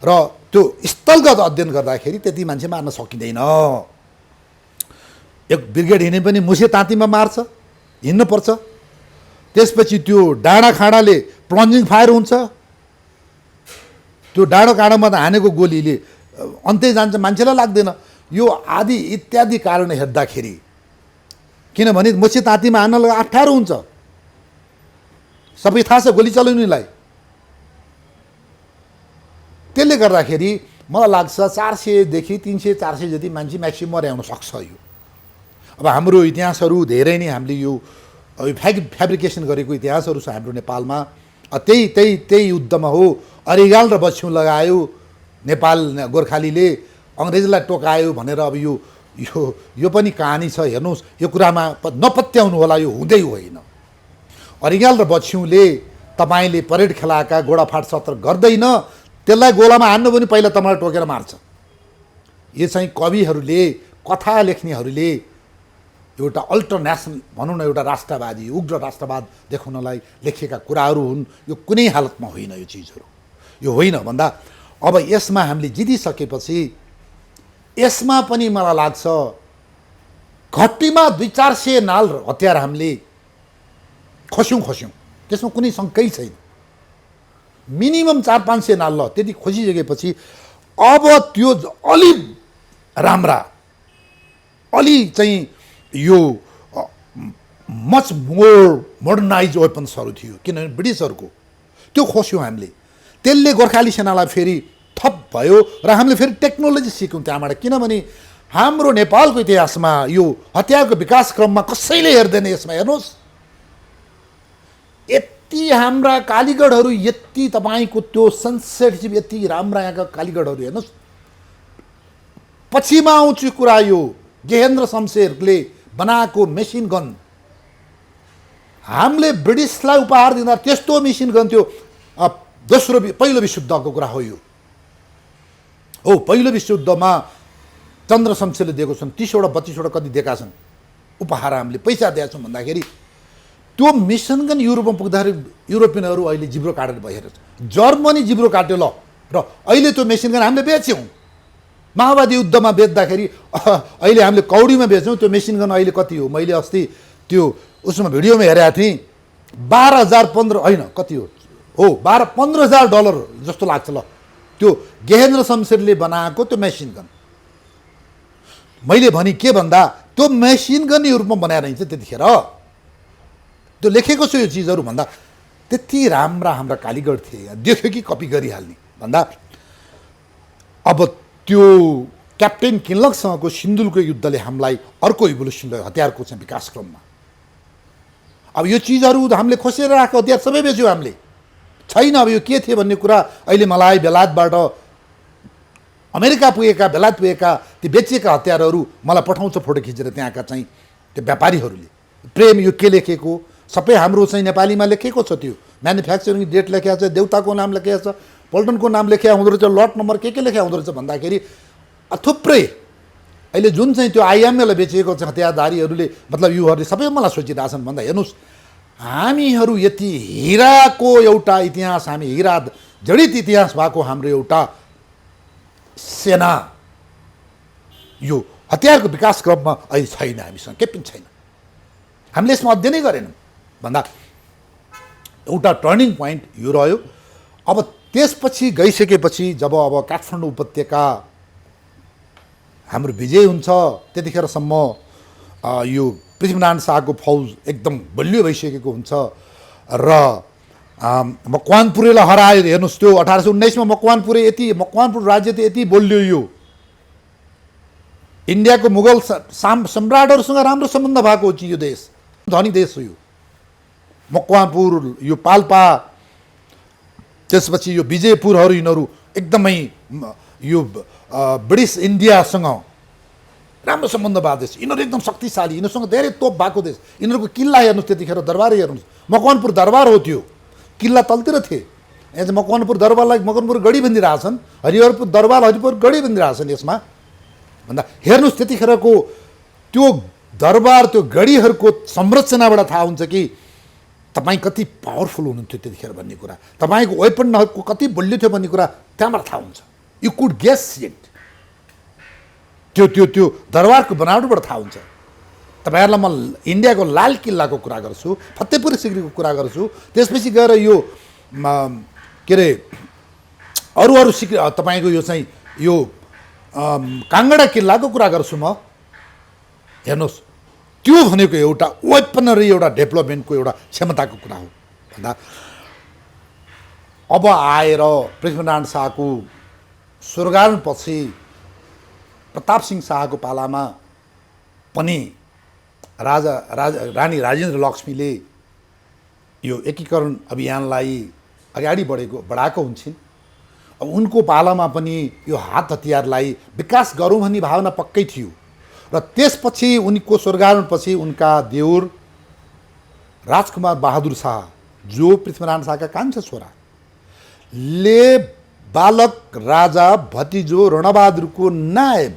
र त्यो स्थलगत अध्ययन गर्दाखेरि त्यति मान्छे मार्न सकिँदैन। एक ब्रिगेड हिँडे पनि मुसे तातीमा मार्छ, हिँड्नुपर्छ। त्यसपछि त्यो डाँडा खाँडाले प्लन्जिङ फायर हुन्छ, त्यो डाँडो काँडामा त हानेको गोलीले अन्त्य जान्छ, मान्छेलाई लाग्दैन। यो आदि इत्यादि कारण हेर्दाखेरि, किनभने मुसे तातीमा हान्नलाई अप्ठ्यारो हुन्छ, सबै थाहा छ गोली चलाउनेलाई। त्यसले गर्दाखेरि मलाई लाग्छ 400 देखि 300-400 जति मान्छे म्याक्सिमम मर्याउन सक्छ यो। अब हाम्रो इतिहासहरू धेरै नै हामीले यो फ्याब्रिकेसन गरेको इतिहासहरू छ हाम्रो नेपालमा। त्यही युद्धमा हो अरिगाल र बच्चु लगायो नेपाल गोर्खालीले, अङ्ग्रेजलाई टोकायो भनेर। अब यो पनि कहानी छ, हेर्नुहोस्। यो कुरामा नपत्याउनु होला, यो हुँदै होइन। अरिगाल र बच्चुले तपाईँले परेड खेलाएका गोडाफाट सत्र गर्दैन, त्यसलाई गोलामा हान्नु पनि पहिला तपाईँलाई टोकेर मार्छ। यो चाहिँ कविहरूले, कथा लेख्नेहरूले एउटा अल्टरनेसनल भनौँ न, एउटा राष्ट्रवादी उग्र राष्ट्रवाद देखाउनलाई लेखेका कुराहरू हुन्। यो कुनै हालतमा होइन, यो चिजहरू यो होइन भन्दा अब यसमा हामीले जितिसकेपछि यसमा पनि मलाई लाग्छ घट्टीमा 200-400 नाल हतियार हामीले खस्यौँ, त्यसमा कुनै शङ्कै छैन। मिनिमम 400-500 नाल, ल त्यति खोजिसकेपछि अब त्यो अलि राम्रा, अलि चाहिँ यो मच मोर मोडर्नाइज वेपन्सहरू थियो, किनभने ब्रिटिसहरूको त्यो खोस्यौँ हामीले। त्यसले गोर्खाली सेनालाई फेरि थप भयो र हामीले फेरि टेक्नोलोजी सिक्यौँ त्यहाँबाट। किनभने हाम्रो नेपालको इतिहासमा यो हतियारको विकास क्रममा कसैले हेर्दैन। यसमा हेर्नुहोस्, यति हाम्रा कालीगढहरू, यति तपाईँको त्यो सेन्सेटिभ, यति राम्रा यहाँका कालीगढहरू हेर्नुहोस्। पछिमा आउँछु कुरा, यो गेहेन्द्र शमशेरले बनाएको मेसिन गन हामीले ब्रिटिसलाई उपहार दिँदा त्यस्तो मेसिन गन थियो। पहिलो विश्वयुद्धको कुरा हो यो। पहिलो विश्वयुद्धमा चन्द्र शमशेरले दिएको छन् 30वटा 32वटा कति दिएका छन् उपहार, हामीले पैसा दिएका छौँ भन्दाखेरि त्यो मेसिन गन युरोपमा पुग्दाखेरि युरोपियनहरू अहिले जिब्रो काटेर भइरहेको छ। जर्मनी जिब्रो काट्यो ल, र अहिले त्यो मेसिन गन हामीले बेच्यौँ। माओवादी युद्धमा बेच्दाखेरि अहिले हामीले कौडीमा बेच्यौँ। त्यो मेसिन गन अहिले कति हो? मैले अस्ति त्यो उसमा भिडियोमा हेरेको थिएँ, 12,000-15 होइन कति हो 15,000 डलर जस्तो लाग्छ ल, त्यो गेहेन्द्र शमशेरले बनाएको त्यो मेसिन गन। मैले भने के भन्दा त्यो मेसिन गन युरोपमा बनाएर हिँड्छ त्यतिखेर, त्यो लेखेको छु यो चिजहरू भन्दा त्यति राम्रा हाम्रा कालीगढ थिए। देख्यो कि कपी गरिहाल्ने भन्दा अब त्यो क्याप्टेन किनलकसँगको सिन्धुलीको युद्धले हामीलाई अर्को इभोल्युसन ल्यायो हतियारको चाहिँ विकास क्रममा। अब यो चिजहरू हामीले खोसेर राखेको हतियार सबै बेच्यौँ हामीले, छैन। अब यो के थियो भन्ने कुरा अहिले मलाई बेलायतबाट, अमेरिका पुगेका, बेलायत पुगेका ती बेचिएका हतियारहरू मलाई पठाउँछ फोटो खिचेर त्यहाँका चाहिँ त्यो व्यापारीहरूले। प्रेम यो के लेखेको, सबै हाम्रो चाहिँ नेपालीमा लेखेको छ। त्यो म्यानुफ्याक्चरिङ डेट लेखेको छ, देउताको नाम लेखेको छ, पल्टनको नाम लेखेको हुँदो रहेछ, लट नम्बर के लेखेको हुँदो रहेछ भन्दाखेरि थुप्रै अहिले जुन चाहिँ त्यो आइएमएलाई बेचिएको छ हतियारधारीहरूले, मतलब युहरूले सबै मलाई सोचिरहेछन् भन्दा हेर्नुहोस्, हामीहरू यति हिराको एउटा इतिहास, हामी हिरा जडित इतिहास भएको हाम्रो एउटा सेना यो हतियारको विकास क्रममा अहिले छैन, हामीसँग केही पनि छैन। हामीले यसमा अध्ययनै गरेनौँ भन्दा एउटा टर्निङ पोइन्ट यो रह्यो। अब त्यसपछि गइसकेपछि जब अब काठमाडौँ उपत्यका हाम्रो विजय हुन्छ, त्यतिखेरसम्म यो पृथ्वीनारायण शाहको फौज एकदम बलियो भइसकेको हुन्छ र मकवानपुरेलाई हरायो। हेर्नुहोस्, त्यो 1819 मा मकवानपुर राज्य त यति बलियो, यो इन्डियाको मुगल सम्राटहरूसँग राम्रो सम्बन्ध भएको चाहिँ यो देश धनी देश हो। यो मकवानपुर, यो पाल्पा, त्यसपछि यो विजयपुरहरू यिनीहरू एकदमै यो ब्रिटिस इन्डियासँग राम्रो सम्बन्ध भएको देश। यिनीहरू एकदम शक्तिशाली, यिनीहरूसँग धेरै तोप भएको देश। यिनीहरूको किल्ला हेर्नुहोस्, त्यतिखेर दरबारै हेर्नुहोस्, मकवानपुर दरबार हो त्यो, किल्ला तलतिर थिए। यहाँ चाहिँ मकवानपुर दरबारलाई मकवानपुर गढी भनिदिइरहेछन्, हरिहरपुर दरबार हरिपुर गढी भनिदिइरहेछन्। यसमा भन्दा हेर्नुहोस् त्यतिखेरको त्यो दरबार, त्यो गढीहरूको संरचनाबाट थाहा हुन्छ कि तपाईँ कति पावरफुल हुनुहुन्थ्यो त्यतिखेर भन्ने कुरा, तपाईँको वेपनहरूको कति बलियो थियो भन्ने कुरा त्यहाँबाट थाहा हुन्छ। You could guess it. त्यो त्यो त्यो दरबारको बनावटबाट थाहा हुन्छ। तपाईँहरूलाई म इन्डियाको लाल किल्लाको कुरा गर्छु, फतेहपुर सिक्रीको कुरा गर्छु, त्यसपछि गएर यो के अरे अरू सिक्री तपाईँको यो चाहिँ यो काङ्गडा किल्लाको कुरा गर्छु म। हेर्नुहोस् त्यो भनेको एउटा वेपनरी, एउटा डेभलपमेन्टको एउटा क्षमताको कुरा हो। भन्दा अब आएर पृथ्वीनारायण शाहको स्वर्गारोहणपछि प्रताप सिंह शाहको पालामा पनि रानी राजेन्द्र लक्ष्मीले यो एकीकरण अभियानलाई अगाडि बढाएको हुन्छन्। अब उनको पालामा पनि यो हात हतियारलाई विकास गरौँ भन्ने भावना पक्कै थियो। र त्यसपछि उनको स्वर्गारोहणपछि उनका देउर राजकुमार बहादुर शाह, जो पृथ्वीनारायण शाहका कान्छा छोरा, ले बालक राजा भतिजो रणबहादुरको नायब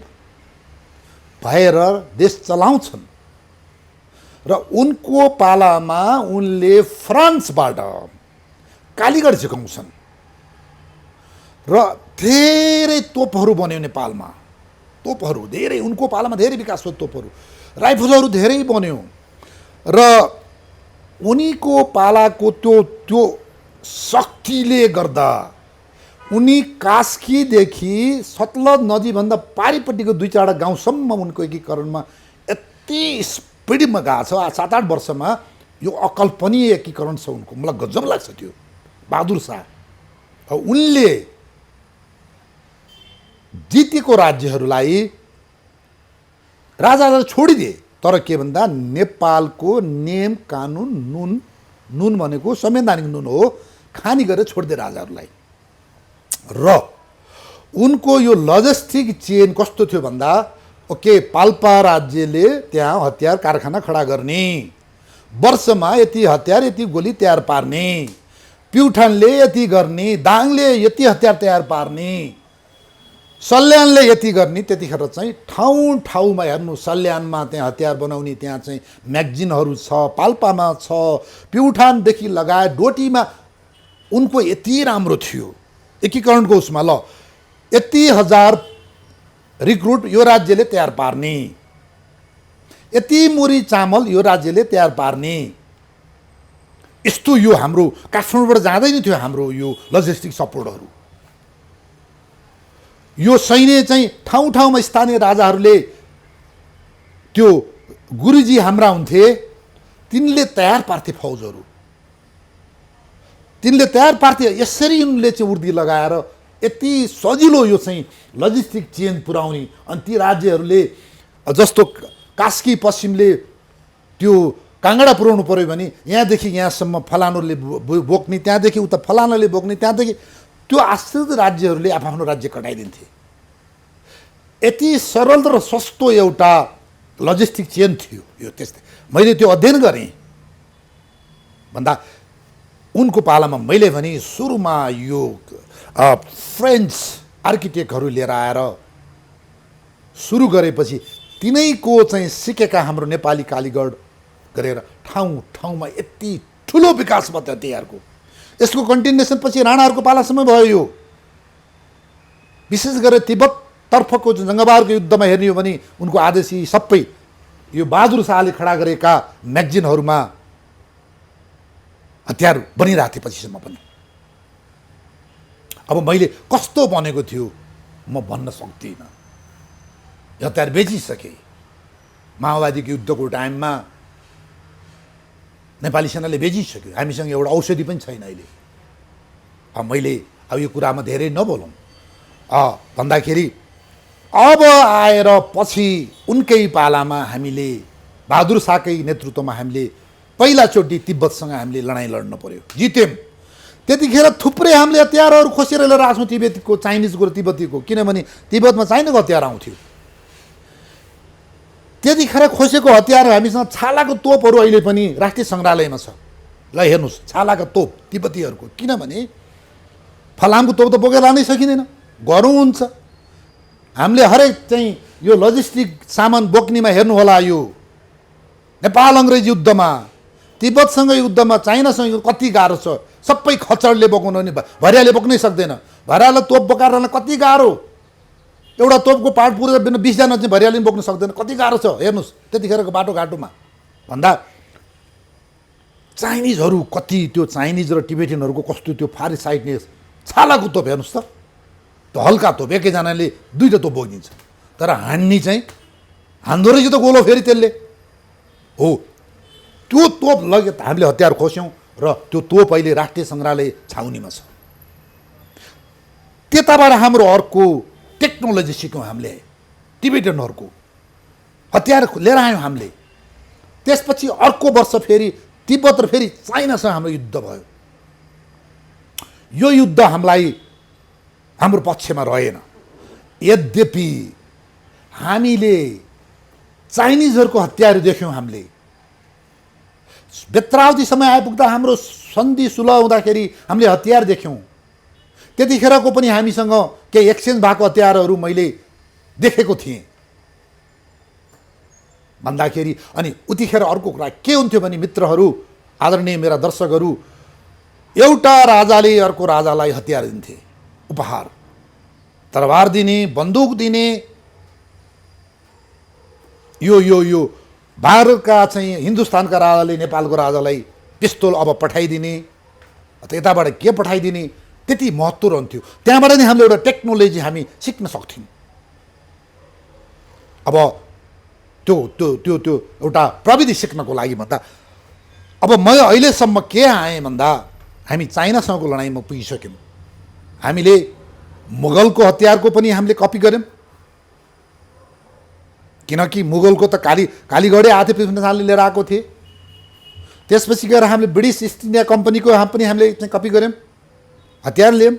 भएर देश चलाउँछन्। र उनको पालामा उनले फ्रान्सबाट कालीगढ झिकाउँछन् र धेरै तोपहरू बन्यो नेपालमा। तोपहरू धेरै, उनको पालामा धेरै विकास भयो, तोपहरू राइफलहरू धेरै बन्यो। र उनीको पालाको त्यो शक्तिले गर्दा उनी कास्कीदेखि सतलज नदीभन्दा पारिपट्टिको 2-4 गाउँसम्म उनको एकीकरणमा यति स्पिडमा गएको छ। 7-8 वर्षमा यो अकल्पनीय एकीकरण छ उनको। मलाई गजब लाग्छ त्यो बहादुर शाह। उनले जितेको राज्यहरूलाई राजालाई छोडिदिए, तर के भन्दा नेपालको नेम कानुन, नुन भनेको संवैधानिक नुन हो, खानी गरेर छोडिदिए राजाहरूलाई। र उनको यो लजिस्टिक चेन कस्तो थियो भन्दा, ओके पाल्पा राज्यले त्यहाँ हतियार कारखाना खडा गर्ने, वर्षमा यति हतियार यति गोली तयार पार्ने, प्युठानले यति गर्ने, दाङले यति हतियार तयार पार्ने, सल्यानले यति गर्ने। त्यतिखेर चाहिँ ठाउँ ठाउँमा हेर्नु, सल्यानमा त्यहाँ हतियार बनाउने त्यहाँ चाहिँ म्यागजिनहरू छ, पाल्पामा छ, प्युठानदेखि लगायत डोटीमा उनको यति राम्रो थियो एकीकरणको उसमा। ल यति हजार रिक्रुट यो राज्यले तयार पार्ने, यति मुरी चामल यो राज्यले तयार पार्ने, यस्तो यो हाम्रो काठमाडौँबाट जाँदै नै थियो हाम्रो यो लजिस्टिक सपोर्टहरू। यो सैन्य चाहिँ ठाउँ ठाउँमा स्थानीय राजाहरूले, त्यो गुरुजी हाम्रा हुन्थे, तिनले तयार पार्थे फौजहरू, तिनले तयार पार्थे। यसरी उनले चाहिँ उर्दी लगाएर यति सजिलो यो चाहिँ लजिस्टिक चेन पुर्याउने। अनि ती राज्यहरूले जस्तो कास्की पश्चिमले त्यो काङ्गडा पुर्याउनु पऱ्यो भने यहाँदेखि यहाँसम्म फलानुले बोक्ने, त्यहाँदेखि उता फलानाले बोक्ने, त्यहाँदेखि त्यो आश्रित राज्यहरूले आफ्नो राज्य कटाइदिन्थे। यति सरल र सस्तो एउटा लजिस्टिक चेन थियो यो। त्यस्तै मैले त्यो अध्ययन गरेँ भन्दा उनको पालामा मैले भने सुरुमा यो फ्रेन्च आर्किटेक्टहरू लिएर आएर सुरु गरेपछि तिनैको चाहिँ सिकेका हाम्रो नेपाली कालीगढ गरेर ठाउँ ठाउँमा यति ठुलो विकास भयो हतियारको। यसको कन्टिन्युएसन पछि राणाहरूको पालासम्म भयो। यो विशेष गरेर तिब्बततर्फको जङ्गबहादुरको युद्धमा हेर्ने हो भने उनको आदेशी सबै यो बहादुर शाहले खडा गरेका म्यागजिनहरूमा हतियार बनिरहेको थियो पछिसम्म पनि। अब मैले कस्तो बनेको थियो म भन्न सक्दिनँ। हतियार बेचिसके। माओवादीको युद्धको टाइममा नेपाली सेनाले बेचिसक्यो। हामीसँग एउटा औषधि पनि छैन अहिले। मैले अब यो कुरामा धेरै नबोलौँ भन्दाखेरि अब आएर पछि उनकै पालामा हामीले बहादुर शाहकै नेतृत्वमा हामीले पहिलाचोटि तिब्बतसँग हामीले लडाइँ लड्न पर्यो, जित्यौँ। त्यतिखेर थुप्रै हामीले हतियारहरू खोसेर लिएर आएको छौँ तिब्बतीको, चाइनिजको र तिब्बतीको, किनभने तिब्बतमा चाइनाको हतियार आउँथ्यो। त्यतिखेर खोसेको हतियार हामीसँग छालाको तोपहरू अहिले पनि राष्ट्रिय सङ्ग्रहालयमा छ। ल हेर्नुहोस्, छालाका तोप तिब्बतीहरूको, किनभने फलामको तोप त बोकेर लानै सकिँदैन, गह्रौँ हुन्छ। हामीले हरेक चाहिँ यो लजिस्टिक सामान बोक्नेमा हेर्नुहोला, यो नेपाल अङ्ग्रेज युद्धमा, तिब्बतसँग युद्धमा, चाइनासँग कति गाह्रो छ। सबै खच्चडले बोकाउनु नि भरियाले बोक्नै सक्दैन, भरियालाई तोप बोकाएर कति गाह्रो। एउटा तोपको पार्ट पुरा 20जना चाहिँ भरियाले पनि बोक्न सक्दैन, कति गाह्रो छ हेर्नुहोस् त्यतिखेरको बाटोघाटोमा। भन्दा चाइनिजहरू कति, त्यो चाइनिज र टिबेटियनहरूको कस्तो त्यो फारी साइडनेस, छालाको तोप हेर्नुहोस् त, त्यो हल्का तोप एकैजनाले 2टा तोप बोकिदिन्छ, तर हान्ने चाहिँ हान्दो रहेछ त गोलो फेरि त्यसले हो। त्यो तोप लगे हामीले हतियार खोस्यौँ र त्यो तोप अहिले राष्ट्रिय सङ्ग्रहालय छाउनीमा छ। त्यताबाट हाम्रो अर्को टेक्नोलोजी सिक्यौँ हामीले, टिबेटनहरूको हतियार लिएर आयौँ हामीले। त्यसपछि अर्को वर्ष फेरि तिब्बत र फेरि चाइनासँग हाम्रो युद्ध भयो। यो युद्ध हामीलाई हाम्रो पक्षमा रहेन। यद्यपि हामीले चाइनिजहरूको हतियार देख्यौँ। हामीले बेत्रावती समय आइपुग्दा हाम्रो सन्धि सुलह हुँदाखेरि हामीले हतियार देख्यौँ। त्यतिखेरको पनि हामीसँग केही एक्सचेन्ज भएको हतियारहरू मैले देखेको थिएँ भन्दाखेरि। अनि उतिखेर अर्को कुरा के हुन्थ्यो भने मित्रहरू, आदरणीय मेरा दर्शकहरू, एउटा राजाले अर्को राजालाई हतियार दिन्थे उपहार, तरबार दिने, बन्दुक दिने। यो यो यो भारतका चाहिँ हिन्दुस्तानका राजाले नेपालको राजालाई पिस्तोल अब पठाइदिने, यताबाट के पठाइदिने, त्यति महत्त्व रहन्थ्यो। त्यहाँबाट नै हामीले एउटा टेक्नोलोजी हामी सिक्न सक्थ्यौँ। अब त्यो त्यो त्यो त्यो एउटा प्रविधि सिक्नको लागि भन्दा अब म अहिलेसम्म के आएँ भन्दा हामी चाइनासँगको लडाइँमा पुगिसक्यौँ। हामीले मुगलको हतियारको पनि हामीले कपी गऱ्यौँ, किनकि मुगलको त कालीगढै आथे पृथ्वीनाथले लिएर आएको थिए। त्यसपछि गएर हामीले ब्रिटिस इस्ट इन्डिया कम्पनीको पनि हामीले चाहिँ कपी गऱ्यौँ, हतियार ल्यायौँ।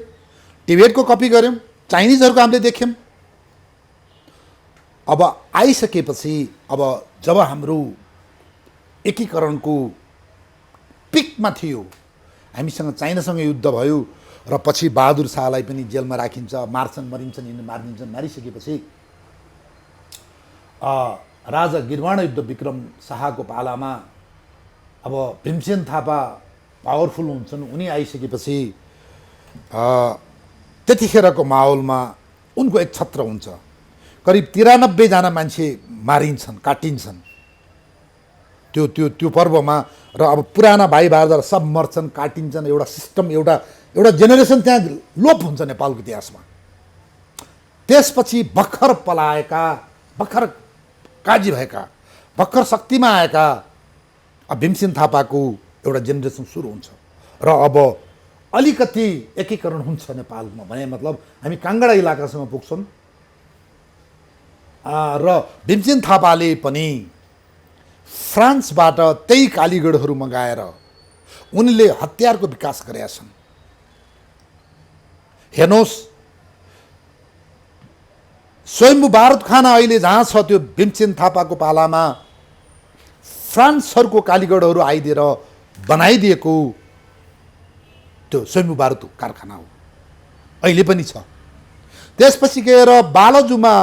टिबेटको कपी गऱ्यौँ, चाइनिजहरूको हामीले देख्यौँ। अब आइसकेपछि अब जब हाम्रो एकीकरणको पिकमा थियो, हामीसँग चाइनासँग युद्ध भयो र पछि बहादुर शाहलाई पनि जेलमा राखिन्छ, मार्छन्, मरिन्छन्, यिनी मारिदिन्छन्। मारिसकेपछि राजा गिर्वाण युद्ध विक्रम शाहको पालामा अब भीमसेन थापा पावरफुल हुन्छन्। उनी आइसकेपछि त्यतिखेरको माहौलमा उनको एक छत्र हुन्छ, करिब 93जना मान्छे मारिन्छन्, काटिन्छन् त्यो त्यो त्यो पर्वमा। र अब पुराना भाइ बहादुर सब मर्छन्, काटिन्छन्। एउटा सिस्टम, एउटा एउटा जेनेरेसन त्यहाँ लोप हुन्छ नेपालको इतिहासमा। त्यसपछि भर्खर पलाएका, भर्खर काजी भएका, भर्खर शक्तिमा आएका भीमसेन थापाको एउटा जेनेरेसन सुरु हुन्छ। र अब अलिकति एकीकरण हुन्छ नेपालमा भने मतलब हामी काङ्गडा इलाकासम्म पुग्छौँ। र भीमसेन थापाले पनि फ्रान्सबाट त्यही कालीगढहरू मगाएर उनले हतियारको विकास गरेका छन्। हेर्नुहोस्, स्वयम्भू बारुदखाना अहिले जहाँ छ त्यो भीमसेन थापाको पालामा फ्रान्सहरूको कालीगढहरू आइदिएर बनाइदिएको त्यो स्वयम्भू बारुद कारखाना हो, अहिले पनि छ। त्यसपछि गएर बालजुमा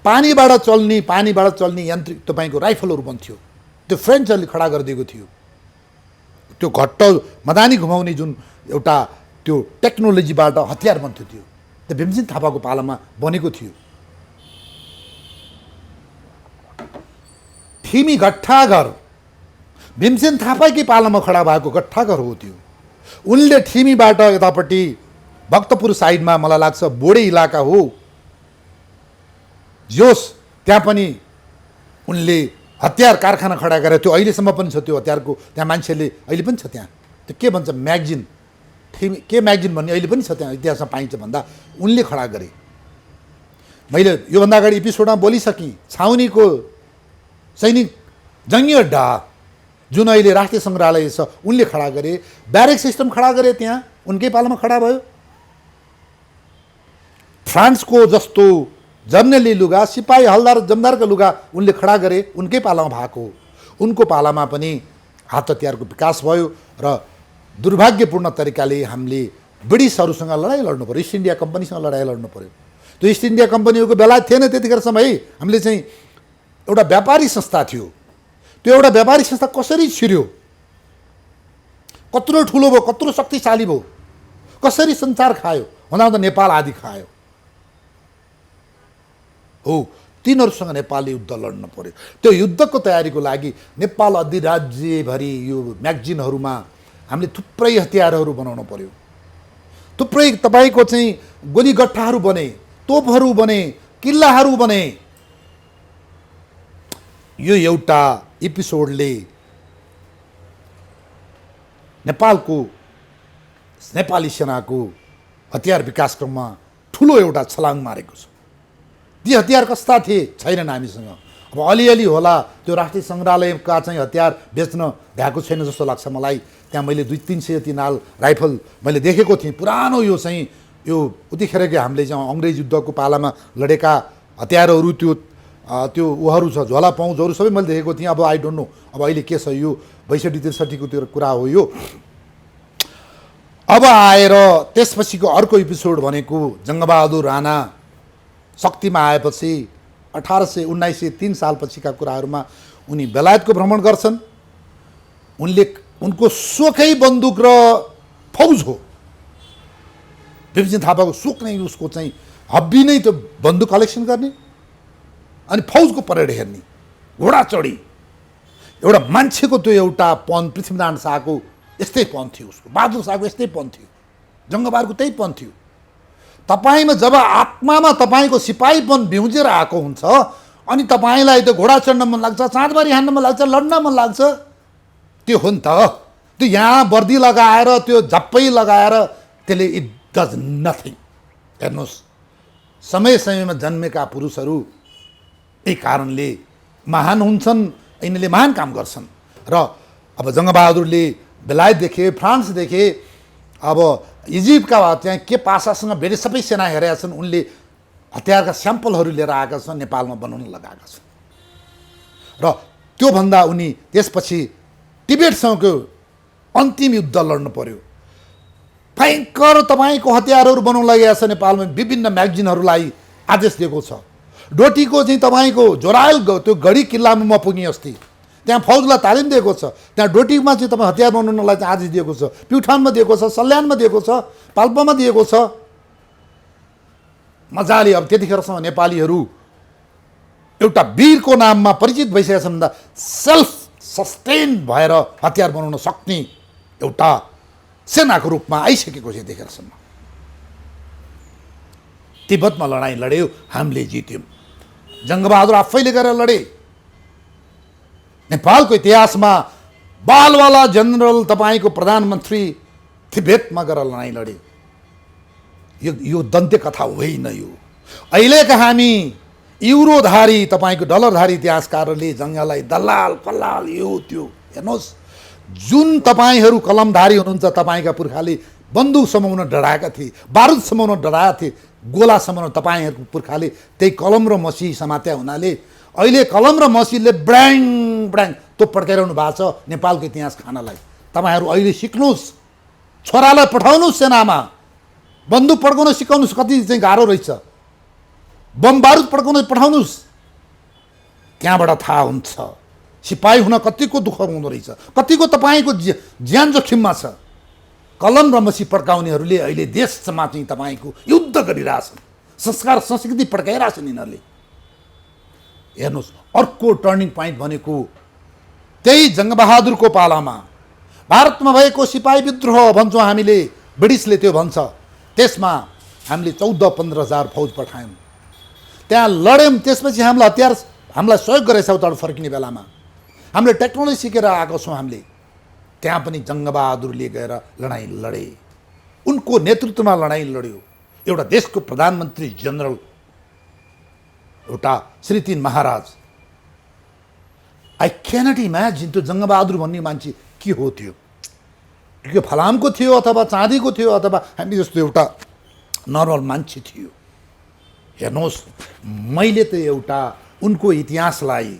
पानीबाट चल्ने यान्त्रिक तपाईँको राइफलहरू बन्थ्यो, त्यो फ्रेन्चहरूले खडा गरिदिएको थियो। त्यो घट्ट मदानी घुमाउने जुन एउटा त्यो टेक्नोलोजीबाट हतियार बन्थ्यो, त्यो भीमसेन थापाको पालामा बनेको थियो। थिमी गट्ठाघर भीमसेन थापाकै पालामा खडा भएको गट्ठाघर हो त्यो। उनले थिमीबाट यतापट्टि भक्तपुर साइडमा मलाई लाग्छ बोडे इलाका हो जोस, त्यहाँ पनि उनले हतियार कारखाना खडा गरेर त्यो अहिलेसम्म पनि छ। त्यो हतियारको त्यहाँ मान्छेले अहिले पनि छ त्यहाँ, त्यो के भन्छ म्यागजिन, थिमी के म्यागजिन भन्ने अहिले पनि छ त्यहाँ, इतिहासमा पाइन्छ भन्दा उनले खडा गरे। मैले योभन्दा अगाडि एपिसोडमा बोलिसकेँ, छाउनीको सैनिक जङ्गी अड्डा जुन अहिले राष्ट्रिय सङ्ग्रहालय छ उनले खडा गरे, ब्यारेक सिस्टम खडा गरे, त्यहाँ उनकै पालामा खडा भयो। फ्रान्सको जस्तो जर्नेली लुगा, सिपाही हलदार जमदारका लुगा उनले खडा गरे, उनकै पालामा भएको। उनको पालामा पनि हात हतियारको विकास भयो र दुर्भाग्यपूर्ण तरिकाले हामीले ब्रिटिसहरूसँग लडाइँ लड्नु पर्यो, इस्ट इन्डिया कम्पनीसँग लडाइँ लड्नु पर्यो। त्यो इस्ट इन्डिया कम्पनीको बेलायत थिएन त्यतिखेरसम्म है। हामीले चाहिँ एउटा व्यापारी संस्था थियो, त्यो एउटा व्यापारी संस्था कसरी छिर्यो, कत्रो ठुलो भयो, कत्रो शक्तिशाली भयो, कसरी संसार खायो भन्दा त नेपाल आदि खायो हो। तिनीहरूसँग नेपालले युद्ध लड्न पर्यो। त्यो युद्धको तयारीको लागि नेपाल अधिराज्यभरि यो म्यागजिनहरूमा हामीले थुप्रै हतियारहरू बनाउनु पर्यो, थुप्रै तपाईँको चाहिँ गोलीगट्ठाहरू बने, तोपहरू बने, किल्लाहरू बने। यो एउटा एपिसोडले नेपाली सेनाको हतियार विकासक्रममा ठुलो एउटा छलाङ मारेको छ। ती हतियार कस्ता थिए छैनन् हामीसँग। अब अलिअलि होला त्यो राष्ट्रिय सङ्ग्रहालयका चाहिँ हतियार बेच्न भ्याएको छैन जस्तो लाग्छ मलाई। त्यहाँ मैले 200-300 जति नाल राइफल मैले देखेको थिएँ, पुरानो यो चाहिँ यो उतिखेरकै हामीले चाहिँ अङ्ग्रेज युद्धको पालामा लडेका हतियारहरू, त्यो उहरू छ, झोला पाउजहरू सबै मैले देखेको थिएँ। अब आई डोन्ट नो अब अहिले के छ, यो 62-63 त्यो कुरा हो यो। अब आएर त्यसपछिको अर्को एपिसोड भनेको जङ्गबहादुर राणा शक्तिमा आएपछि 1903 सालपछिका कुराहरूमा उनी बेलायतको भ्रमण गर्छन्। उनको सोखै बन्दुक र फौज हो। विपिन थापाको सोख नै उसको चाहिँ हब्बी नै त्यो बन्दुक कलेक्सन गर्ने अनि फौजको परेड हेर्ने, घोडा चढी। एउटा मान्छेको त्यो एउटा पन, पृथ्वीनारायण शाहको यस्तै पन थियो, उसको बहादुर शाहको यस्तै पन थियो, जङ्गबहादुरको त्यही पन थियो। तपाईँमा जब आत्मामा तपाईँको सिपाहीपन बिउजेर आएको हुन्छ अनि तपाईँलाई त्यो घोडा चढ्न मन लाग्छ, चाँदबारी हान्न मन लाग्छ, लड्न मन लाग्छ, त्यो हो नि त। त्यो यहाँ वर्दी लगाएर त्यो झप्पै लगाएर त्यसले इट डज नथिङ। हेर्नुहोस्, समय समयमा जन्मेका पुरुषहरू यही कारणले महान हुन्छन्, यिनीहरूले महान काम गर्छन्। र अब जङ्गबहादुरले बेलायत देखे, फ्रान्स देखे, अब इजिप्टका त्यहाँ के पासासँग भेटे सबै सेना हेरेका छन्। उनले हतियारका स्याम्पलहरू लिएर आएका छन्, नेपालमा बनाउन लगाएका छन्। र त्योभन्दा उनी त्यसपछि तिब्बतसँगको अन्तिम युद्ध लड्नु पर्यो। भयङ्कर तपाईँको हतियारहरू बनाउन लागेका छ नेपालमा। विभिन्न म्यागजिनहरूलाई आदेश दिएको छ। डोटीको चाहिँ तपाईँको जोरायल त्यो गढी किल्लामा म पुगेँ अस्ति, त्यहाँ फौजलाई तालिम दिएको छ। त्यहाँ डोटीमा चाहिँ तपाईँ हतियार बनाउनलाई चाहिँ आदेश दिएको छ। प्युठानमा दिएको छ, सल्यानमा दिएको छ, पाल्पामा दिएको छ। मजाले अब त्यतिखेरसम्म नेपालीहरू एउटा वीरको नाममा परिचित भइसकेका छन् भन्दा सेल्फ सस्टेन भएर हतियार बनाउन सक्ने एउटा सेनाको रूपमा आइसकेको छ। त्यतिखेरसम्म तिब्बतमा लडाइँ लड्यो, हामीले जित्यौँ। जङ्गबहादुर आफैले गएर लडे। नेपालको इतिहासमा बालवाला जनरल तपाईँको प्रधानमन्त्री तिब्बतमा गएर लडाइँ लडे। यो दन्त्य कथा होइन। यो अहिलेका हामी युरोधारी तपाईँको डलरधारी इतिहासकारहरूले जङ्गलाई दलाल कल्लाल यो त्यो हेर्नुहोस्। जुन तपाईँहरू कलमधारी हुनुहुन्छ, तपाईँका पुर्खाले बन्दुक समाउन डराएका थिए, बारुद समाउन डराएका थिए, गोला समाउन तपाईँहरूको पुर्खाले त्यही कलम र मसी समात्या हुनाले अहिले कलम र मसीले ब्राङ ब्राङ त्यो पड्काइरहनु भएको छ नेपालको इतिहास खानलाई। तपाईँहरू अहिले सिक्नुहोस्, छोरालाई पठाउनुहोस् सेनामा, बन्दुक पड्काउन सिकाउनुहोस्, कति चाहिँ गाह्रो रहेछ। बम बारुद पड्काउन पठाउनुहोस्, त्यहाँबाट थाहा हुन्छ सिपाही हुन कतिको दुःख हुँदो रहेछ, कतिको तपाईँको ज्यान जोखिममा छ। कलम र मसी पड्काउनेहरूले अहिले देशमा चाहिँ तपाईँको युद्ध गरिरहेछन्, संस्कार संस्कृति पड्काइरहेछन् यिनीहरूले। हेर्नुहोस्, अर्को टर्निङ पोइन्ट भनेको त्यही जङ्गबहादुरको पालामा भारतमा भएको सिपाही विद्रोह भन्छौँ हामीले, ब्रिटिसले त्यो भन्छ। त्यसमा हामीले 14-15 हजार फौज पठायौँ, त्यहाँ लड्यौँ। त्यसपछि हामीलाई हतियार हामीलाई सहयोग गरेछ उताबाट फर्किने बेलामा। हामीले टेक्नोलोजी सिकेर आएको छौँ। हामीले त्यहाँ पनि जङ्गबहादुरले गएर लडाइँ लडे, उनको नेतृत्वमा लडाइँ लड्यो। एउटा देशको प्रधानमन्त्री जनरल एउटा श्री 3 महाराज। आई क्यानट इमेजिन त्यो जङ्गबहादुर भन्ने मान्छे के हो त्यो। त्यो फलामको थियो अथवा चाँदीको थियो अथवा हामी जस्तो एउटा नर्मल मान्छे थियो। हेर्नुहोस्, मैले त एउटा उनको इतिहासलाई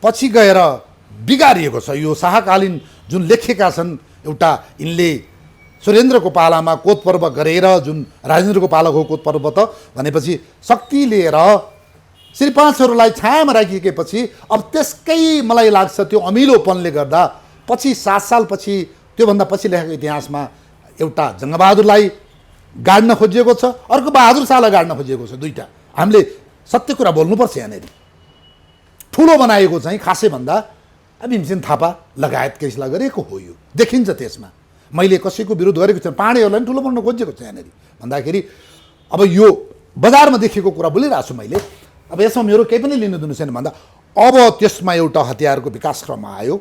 पछि गएर बिगारिएको छ। यो शाहकालीन जुन लेखेका छन्, एउटा यिनले सुरेन्द्रको पालामा कोत पर्व गरेर, जुन राजेन्द्रको पालाको कोत पर्व त भनेपछि शक्ति लिएर श्री 5हरूलाई छायामा राखिएपछि अब त्यसकै मलाई लाग्छ त्यो अमिलोपनले गर्दा पछि 7 सालपछि त्योभन्दा पछि लेखेको इतिहासमा एउटा जङ्गबहादुरलाई गाड्न खोजिएको छ, अर्को बहादुर शाहलाई गाड्न खोजिएको छ। दुईटा हामीले सत्य कुरा बोल्नुपर्छ। यहाँनिर ठुलो बनाएको चाहिँ खासै भन्दा भीमसेन थापा लगायत केसलाई गरेको हो। यो देखिन्छ त्यसमा। मैले कसैको विरोध गरेको छैन, पाण्डेहरूलाई पनि ठुलो बनाउन खोजेको छ यहाँनिर भन्दाखेरि। अब यो बजारमा देखेको कुरा बोलिरहेको छु मैले। अब यसमा मेरो केही पनि लिनु दिनु छैन भन्दा अब त्यसमा एउटा हतियारको विकासक्रम आयो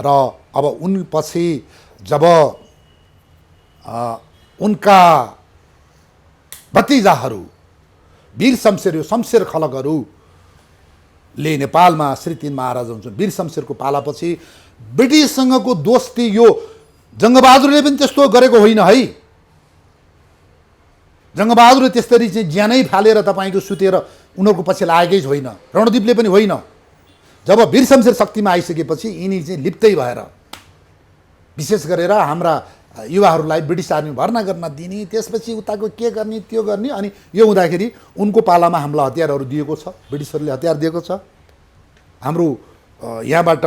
र अब उनपछि जब उनका भतिजाहरू वीर शमशेर, यो शमशेर खलकहरूले नेपालमा श्री 3 महाराज हुन्छ वीर शमशेरको पालापछि ब्रिटिससँगको दोस्ती यो जङ्गबहादुरले पनि त्यस्तो गरेको होइन है। जङ्गबहादुरले त्यस्तरी चाहिँ ज्यानै फालेर तपाईँको सुतेर उनीहरूको पछि लागेकै होइन। रणदीपले पनि होइन। जब वीर शमशेर शक्तिमा आइसकेपछि यिनी चाहिँ लिप्तै भएर विशेष गरेर हाम्रा युवाहरूलाई ब्रिटिस आर्मी भर्ना गर्न दिने, त्यसपछि उताको के गर्ने त्यो गर्ने। अनि यो हुँदाखेरि उनको पालामा हामीलाई हतियारहरू दिएको छ, ब्रिटिसहरूले हतियार दिएको छ। हाम्रो यहाँबाट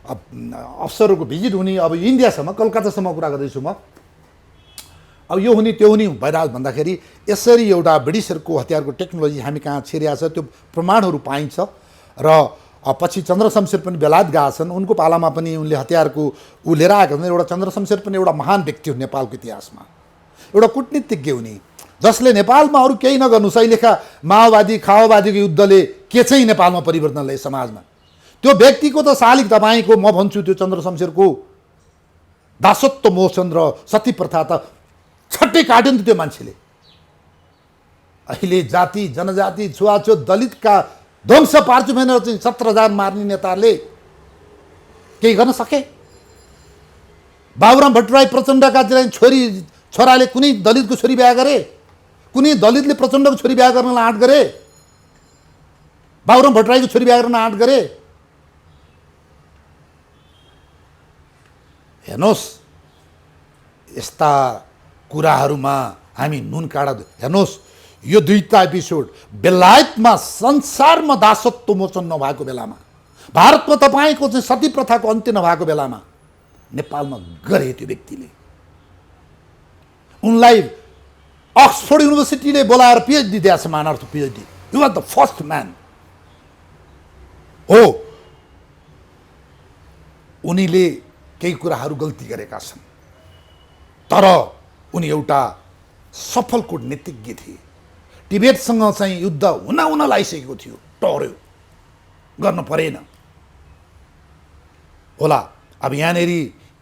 अफसरहरूको भिजिट हुने अब इन्डियासम्म, कलकत्तासम्म कुरा गर्दैछु म। अब यो हुने त्यो हुने भइरहेको भन्दाखेरि यसरी एउटा ब्रिटिसहरूको हतियारको टेक्नोलोजी हामी कहाँ छिरिया छ त्यो प्रमाणहरू पाइन्छ। र पछि चन्द्र शमशेर पनि बेलायत गएका छन्, उनको पालामा पनि उनले हतियारको लिएर आएका छन्। एउटा चन्द्र शमशेर पनि एउटा महान व्यक्ति हुन् नेपालको इतिहासमा, एउटा कूटनीतिज्ञ हुने, जसले नेपालमा अरू केही नगर्नुहोस् अहिलेका माओवादी खाओवादीको युद्धले के चाहिँ नेपालमा परिवर्तन ल्याए समाजमा, त्यो व्यक्तिको त शालिग तपाईँको म भन्छु त्यो चन्द्र शमशेरको दासत्व मोचन र सती प्रथा त छट्टै काट्यो नि त्यो मान्छेले। अहिले जाति जनजाति छुवाछुत दलितका ध्वंस पार्छु भनेर चाहिँ 17,000 मार्ने नेताहरूले केही गर्न सके? बाबुराम भट्टराई प्रचण्डका चाहिँ छोराले कुनै दलितको छोरी बिहा गरे? कुनै दलितले प्रचण्डको छोरी बिहा गर्नलाई आँट गरे? बाबुराम भट्टराईको छोरी बिहा गर्न आँट गरे? हेर्नुहोस्, यस्ता कुराहरूमा हामी नुन काँडा हेर्नुहोस्। यो दुईटा एपिसोड बेलायतमा संसारमा दासत्व मोचन नभएको बेलामा, भारतमा तपाईँको चाहिँ सती प्रथाको अन्त्य नभएको बेलामा नेपालमा गरे त्यो व्यक्तिले। उनलाई अक्सफोर्ड युनिभर्सिटीले बोलाएर पिएचडी दिएछ, मानर्थ PhD. You are the first man हो। उनीले केही कुराहरू गल्ती गरेका छन्, तर उनी एउटा सफल कूटनीतिज्ञ थिए। टिबेटसँग चाहिँ युद्ध हुन लागिसकेको थियो, टर्यो, गर्न परेन होला। अब यहाँनिर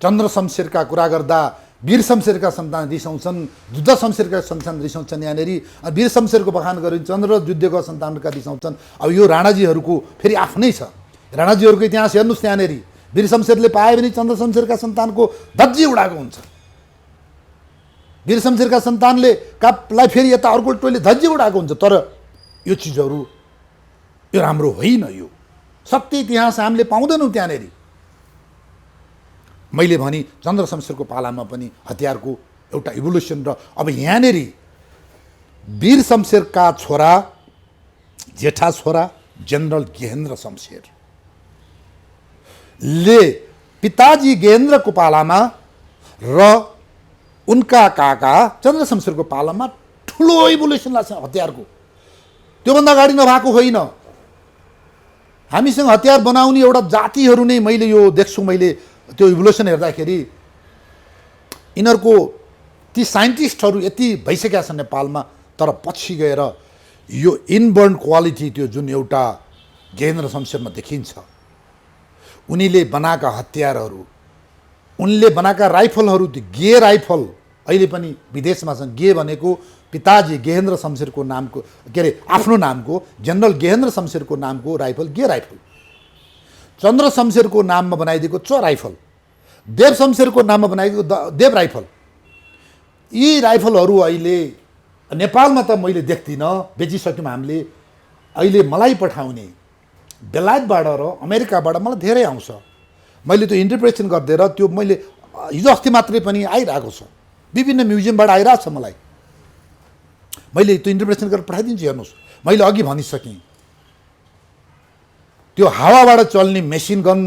चन्द्र शमशेरका कुरा गर्दा वीर शमशेरका सन्तान रिसाउँछन्, जुद्ध शमशेरका सन्तान रिसाउँछन्। यहाँनिर वीर शमशेरको बखान गरिन्छ, चन्द्र युद्धका सन्तानका रिसाउँछन्। अब यो राणाजीहरूको फेरि आफ्नै छ। राणाजीहरूको इतिहास हेर्नुहोस्, यहाँनिर वीर शमशेरले पाए भने चन्द्र शमशेरका सन्तानको धज्जी उडाएको हुन्छ। वीर शमशेरका सन्तानले कापलाई फेरि यता अर्को टोलीले धज्जी उडाएको हुन्छ। तर यो चिजहरू यो राम्रो होइन। यो सत्य इतिहास हामीले पाउँदैनौँ त्यहाँनिर। मैले भने चन्द्र शमशेरको पालामा पनि हतियारको एउटा इभोल्युसन। र अब यहाँनिर वीर शमशेरका छोरा, जेठा छोरा जनरल गेहेन्द्र शमशेरले पिताजी गेहेन्द्रको पालामा र उनका काका चन्द्र शमशेरको पालामा ठुलो इभोल्युसन लाग्छ हतियारको। त्योभन्दा अगाडि नभएको होइन। हामीसँग हतियार बनाउने एउटा जातिहरू नै मैले यो देख्छु। मैले त्यो इभोल्युसन हेर्दाखेरि यिनीहरूको ती साइन्टिस्टहरू यति भइसकेका छन् नेपालमा, तर पछि गएर यो इनबर्न क्वालिटी त्यो जुन एउटा गेहेन्द्र शमशेरमा देखिन्छ। उनीले बनाएका हतियारहरू, उनले बनाएका राइफलहरू, त्यो गे राइफल अहिले पनि विदेशमा छन्। गे भनेको पिताजी गेहेन्द्र शमशेरको नामको के अरे आफ्नो नामको जनरल गेहेन्द्र शमशेरको नामको राइफल गे राइफल, चन्द्र शमशेरको नाममा बनाइदिएको च राइफल, देव शमशेरको नाममा बनाइदिएको देव राइफल। यी राइफलहरू अहिले नेपालमा त मैले देख्दिनँ, बेचिसक्यौँ हामीले। अहिले मलाई पठाउने बेलायतबाट र अमेरिकाबाट मलाई धेरै आउँछ। मैले त्यो इन्टरप्रेसन गरिदिएर त्यो मैले हिजो अस्ति मात्रै पनि आइरहेको छ, विभिन्न म्युजियमबाट आइरहेको छ मलाई। मैले त्यो इन्टरप्रेसन गरेर पठाइदिन्छु, हेर्नुहोस्। मैले अघि भनिसकेँ त्यो हावाबाट चल्ने मेसिन गन,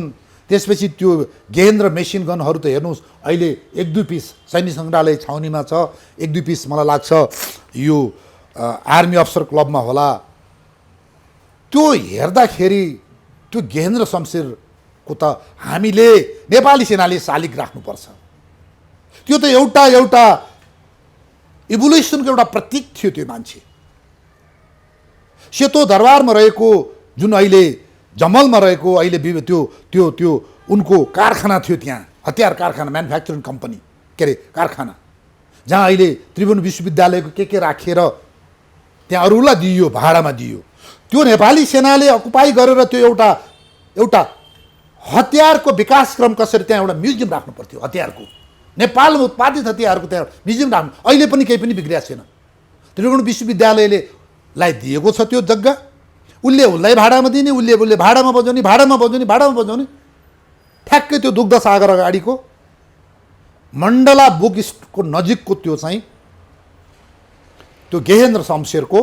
त्यसपछि त्यो गेहेन्द्र मेसिन गनहरू त हेर्नुहोस् अहिले 1-2 पिस सैनिक सङ्ग्रहालय छाउनीमा छ, 1-2 पिस मलाई लाग्छ यो आर्मी अफसर क्लबमा होला। त्यो हेर्दाखेरि त्यो गेहेन्द्र शमशेरको त हामीले नेपाली सेनाले शालिग राख्नुपर्छ। त्यो त एउटा इभोल्युसनको एउटा प्रतीक थियो त्यो मान्छे। सेतो दरबारमा रहेको जुन अहिले जमलमा रहेको अहिले त्यो त्यो त्यो उनको कारखाना थियो, त्यहाँ हतियार कारखाना, म्यानुफ्याक्चरिङ कम्पनी के अरे कारखाना, जहाँ अहिले त्रिभुवन विश्वविद्यालयको के राखेर त्यहाँ अरूलाई दिइयो, भाडामा दिइयो। त्यो नेपाली सेनाले अकुपाई गरेर त्यो एउटा हतियारको विकासक्रम कसरी त्यहाँ एउटा म्युजियम राख्नु पर्थ्यो। हतियारको नेपालमा उत्पादित हतियारको त्यहाँ म्युजियम राख्नु, अहिले पनि केही पनि बिग्रिएको छैन। त्रिभुवन विश्वविद्यालयले लाई दिएको छ त्यो जग्गा, उसलाई भाडामा दिने, उसले भाडामा बजाउने। ठ्याक्कै त्यो दुग्ध सागर अगाडिको मण्डला बुक स्टोरको नजिकको त्यो चाहिँ त्यो गेहेन्द्र शमशेरको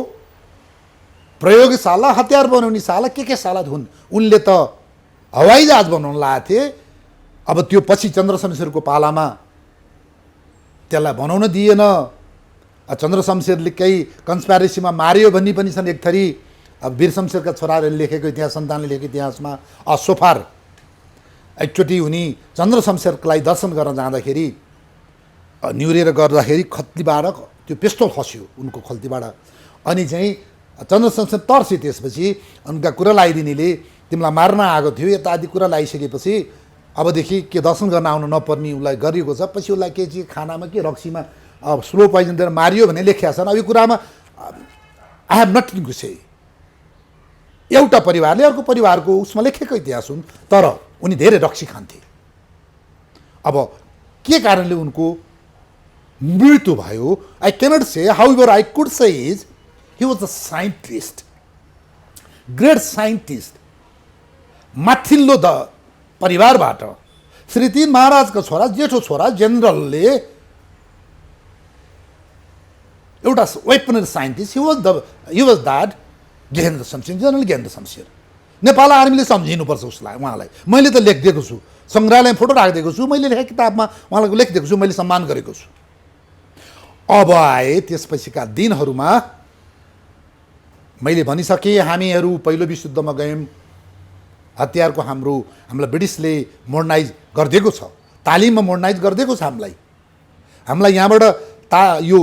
प्रयोगशाला, हतियार बनाउने शाला, के शाला हुन्। उनले त हवाईजहाज बनाउन लगाएको थिए। अब त्यो पछि चन्द्र शमशेरको पालामा त्यसलाई बनाउन दिएन। चन्द्र शमशेरले केही कन्सप्यारेसीमा मार्यो भन्ने पनि छन् एक थरी। अब वीर शमशेरका छोराहरूले लेखेको इतिहास, सन्तानले लेखेको इतिहासमा सोफार एकचोटि उनी चन्द्र शमशेरलाई दर्शन गर्न जाँदाखेरि निहुरेर गर्दाखेरि खल्तीबाट त्यो पिस्तोल खस्यो उनको खल्तीबाट। अनि चाहिँ चन्द्र शमशेर तर्से। त्यसपछि उनका कुरा लगाइदिनेले तिमीलाई मार्न आएको थियो यता आदि कुरा लगाइसकेपछि अबदेखि के दर्शन गर्न आउनु नपर्ने उसलाई गरिएको छ। पछि उसलाई के चाहिँ खानामा के रक्सीमा स्लो पोइजन दिएर मारियो भने लेखिया छन्। अब यो कुरामा I have nothing to say. एउटा परिवारले अर्को परिवारको उसमा लेखेको इतिहास हुन्, तर उनी धेरै रक्सी खान्थे। अब के कारणले उनको मृत्यु भयो I cannot say, however I could say is he was a scientist, great scientist. माथिल्लो परिवारबाट श्री 3 महाराजको छोरा, जेठो छोरा जेनरलले एउटा weaponry scientist, he was that Gehendra Shamsher, general Gehendra Shamsher. Nepal आर्मीले सम्झिनुपर्छ उसलाई, उहाँलाई। मैले त लेखिदिएको छु, सङ्ग्रहालयमा फोटो राखिदिएको छु, मैले लेखेको किताबमा उहाँलाई लेखिदिएको छु, मैले सम्मान गरेको छु। अब आए त्यसपछिका दिनहरूमा मैले भनिसकेँ, हामीहरू पहिलो विश्वयुद्धमा गयौँ। हतियारको हामीलाई ब्रिटिसले मोडर्नाइज गरिदिएको छ, तालिममा मोडर्नाइज गरिदिएको छ हामीलाई यहाँबाट यो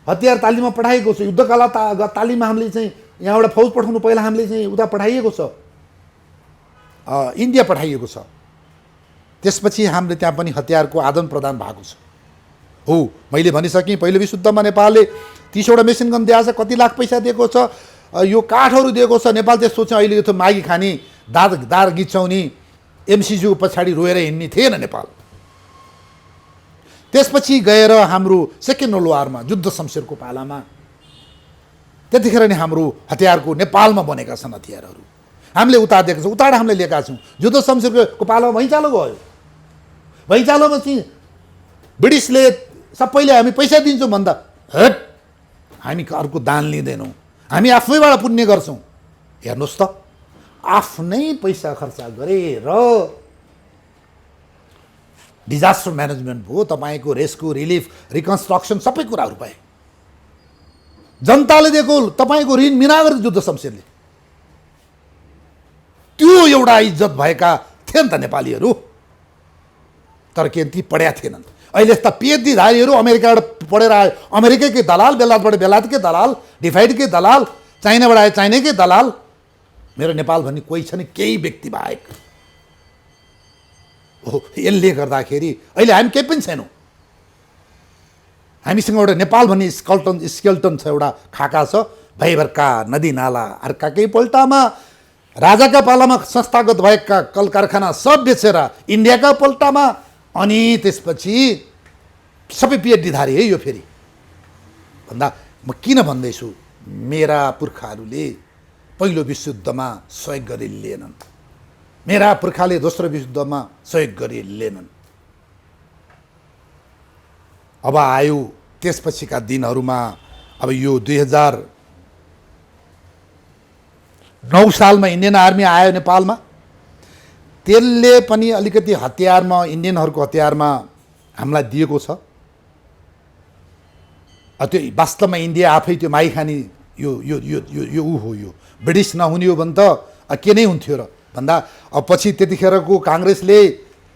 हतियार तालिममा पठाइएको छ। युद्धकाला तालिममा हामीले चाहिँ यहाँबाट फौज पठाउनु पहिला हामीले चाहिँ उता पठाइएको छ, इन्डिया पठाइएको छ। त्यसपछि हामीले त्यहाँ पनि हतियारको आदान प्रदान भएको छ। हो, मैले भनिसकेँ पहिलो विश्वयुद्धमा नेपालले 30वटा मेसिन गन दिएको छ, कति लाख पैसा दिएको छ, यो काठहरू दिएको छ। नेपाल त्यस्तो चाहिँ अहिले यो मागी खाने, दार गिचाउने, एमसिजीको पछाडि रोएर हिँड्ने थिएन नेपाल। त्यसपछि गएर हाम्रो सेकेन्ड वर्ल्ड वारमा युद्ध शमशेरको पालामा त्यतिखेर नै हाम्रो हतियारको नेपालमा बनेका छन् हतियारहरू। हामीले उता दिएको छौँ, उताबाट हामीले लिएका छौँ। युद्ध शमशेरको पालामा भैँचालो गयो। भैँचालोमा चाहिँ ब्रिटिसले सबैले हामी पैसा दिन्छौँ भन्दा हट, हामी अर्को दान लिँदैनौँ, हामी आफैबाट पुण्य गर्छौँ। हेर्नुहोस् त, आफ्नै पैसा खर्च गरेर डिजास्टर म्यानेजमेन्ट भयो, तपाईँको रेस्क्यु, रिलिफ, रिकन्स्ट्रक्सन सबै कुराहरू पाए। जनताले दिएको तपाईँको ऋण मिना गरे युद्ध शमशेरले। त्यो एउटा इज्जत भएका थिए नि त नेपालीहरू। तर के ती पढ्या थिएनन्। अहिले यस्ता पिएचडी धारीहरू अमेरिकाबाट पढेर आयो, अमेरिकैकै दलाल, बेलायतबाट बेलायतकै दलाल, डिफाइडकै दलाल, चाइनाबाट आयो चाइनाकै दलाल। मेरो नेपाल भन्ने कोही छैन, केही व्यक्ति बाहेक। हो, यसले गर्दाखेरि अहिले हामी केही पनि छैनौँ। हामीसँग एउटा नेपाल भन्ने स्केल्टन छ, एउटा खाका छ, भैभरका नदी नाला अर्काकै पल्टामा, राजाका पालामा संस्थागत भएका कल कारखाना सब बेचेर इन्डियाका पल्टामा, अनि त्यसपछि सबै पिएचडीधारी है यो फेरि भन्दा म किन भन्दैछु, मेरा पुर्खाहरूले पहिलो विश्वयुद्धमा सहयोग गरे लिएनन्, मेरा पुर्खाले दोस्रो विश्वयुद्धमा सहयोग गरे लिएनन्। अब आयो त्यसपछिका दिनहरूमा, अब यो 2009 सालमा इन्डियन आर्मी आयो नेपालमा, त्यसले पनि अलिकति हतियारमा, इन्डियनहरूको हतियारमा हामीलाई दिएको छ। त्यो वास्तवमा इन्डिया आफै त्यो माई खानी यो यो यो यो यो ऊ हो, यो ब्रिटिस नहुने हो भने त के नै हुन्थ्यो र भन्दा, अब पछि त्यतिखेरको काङ्ग्रेसले,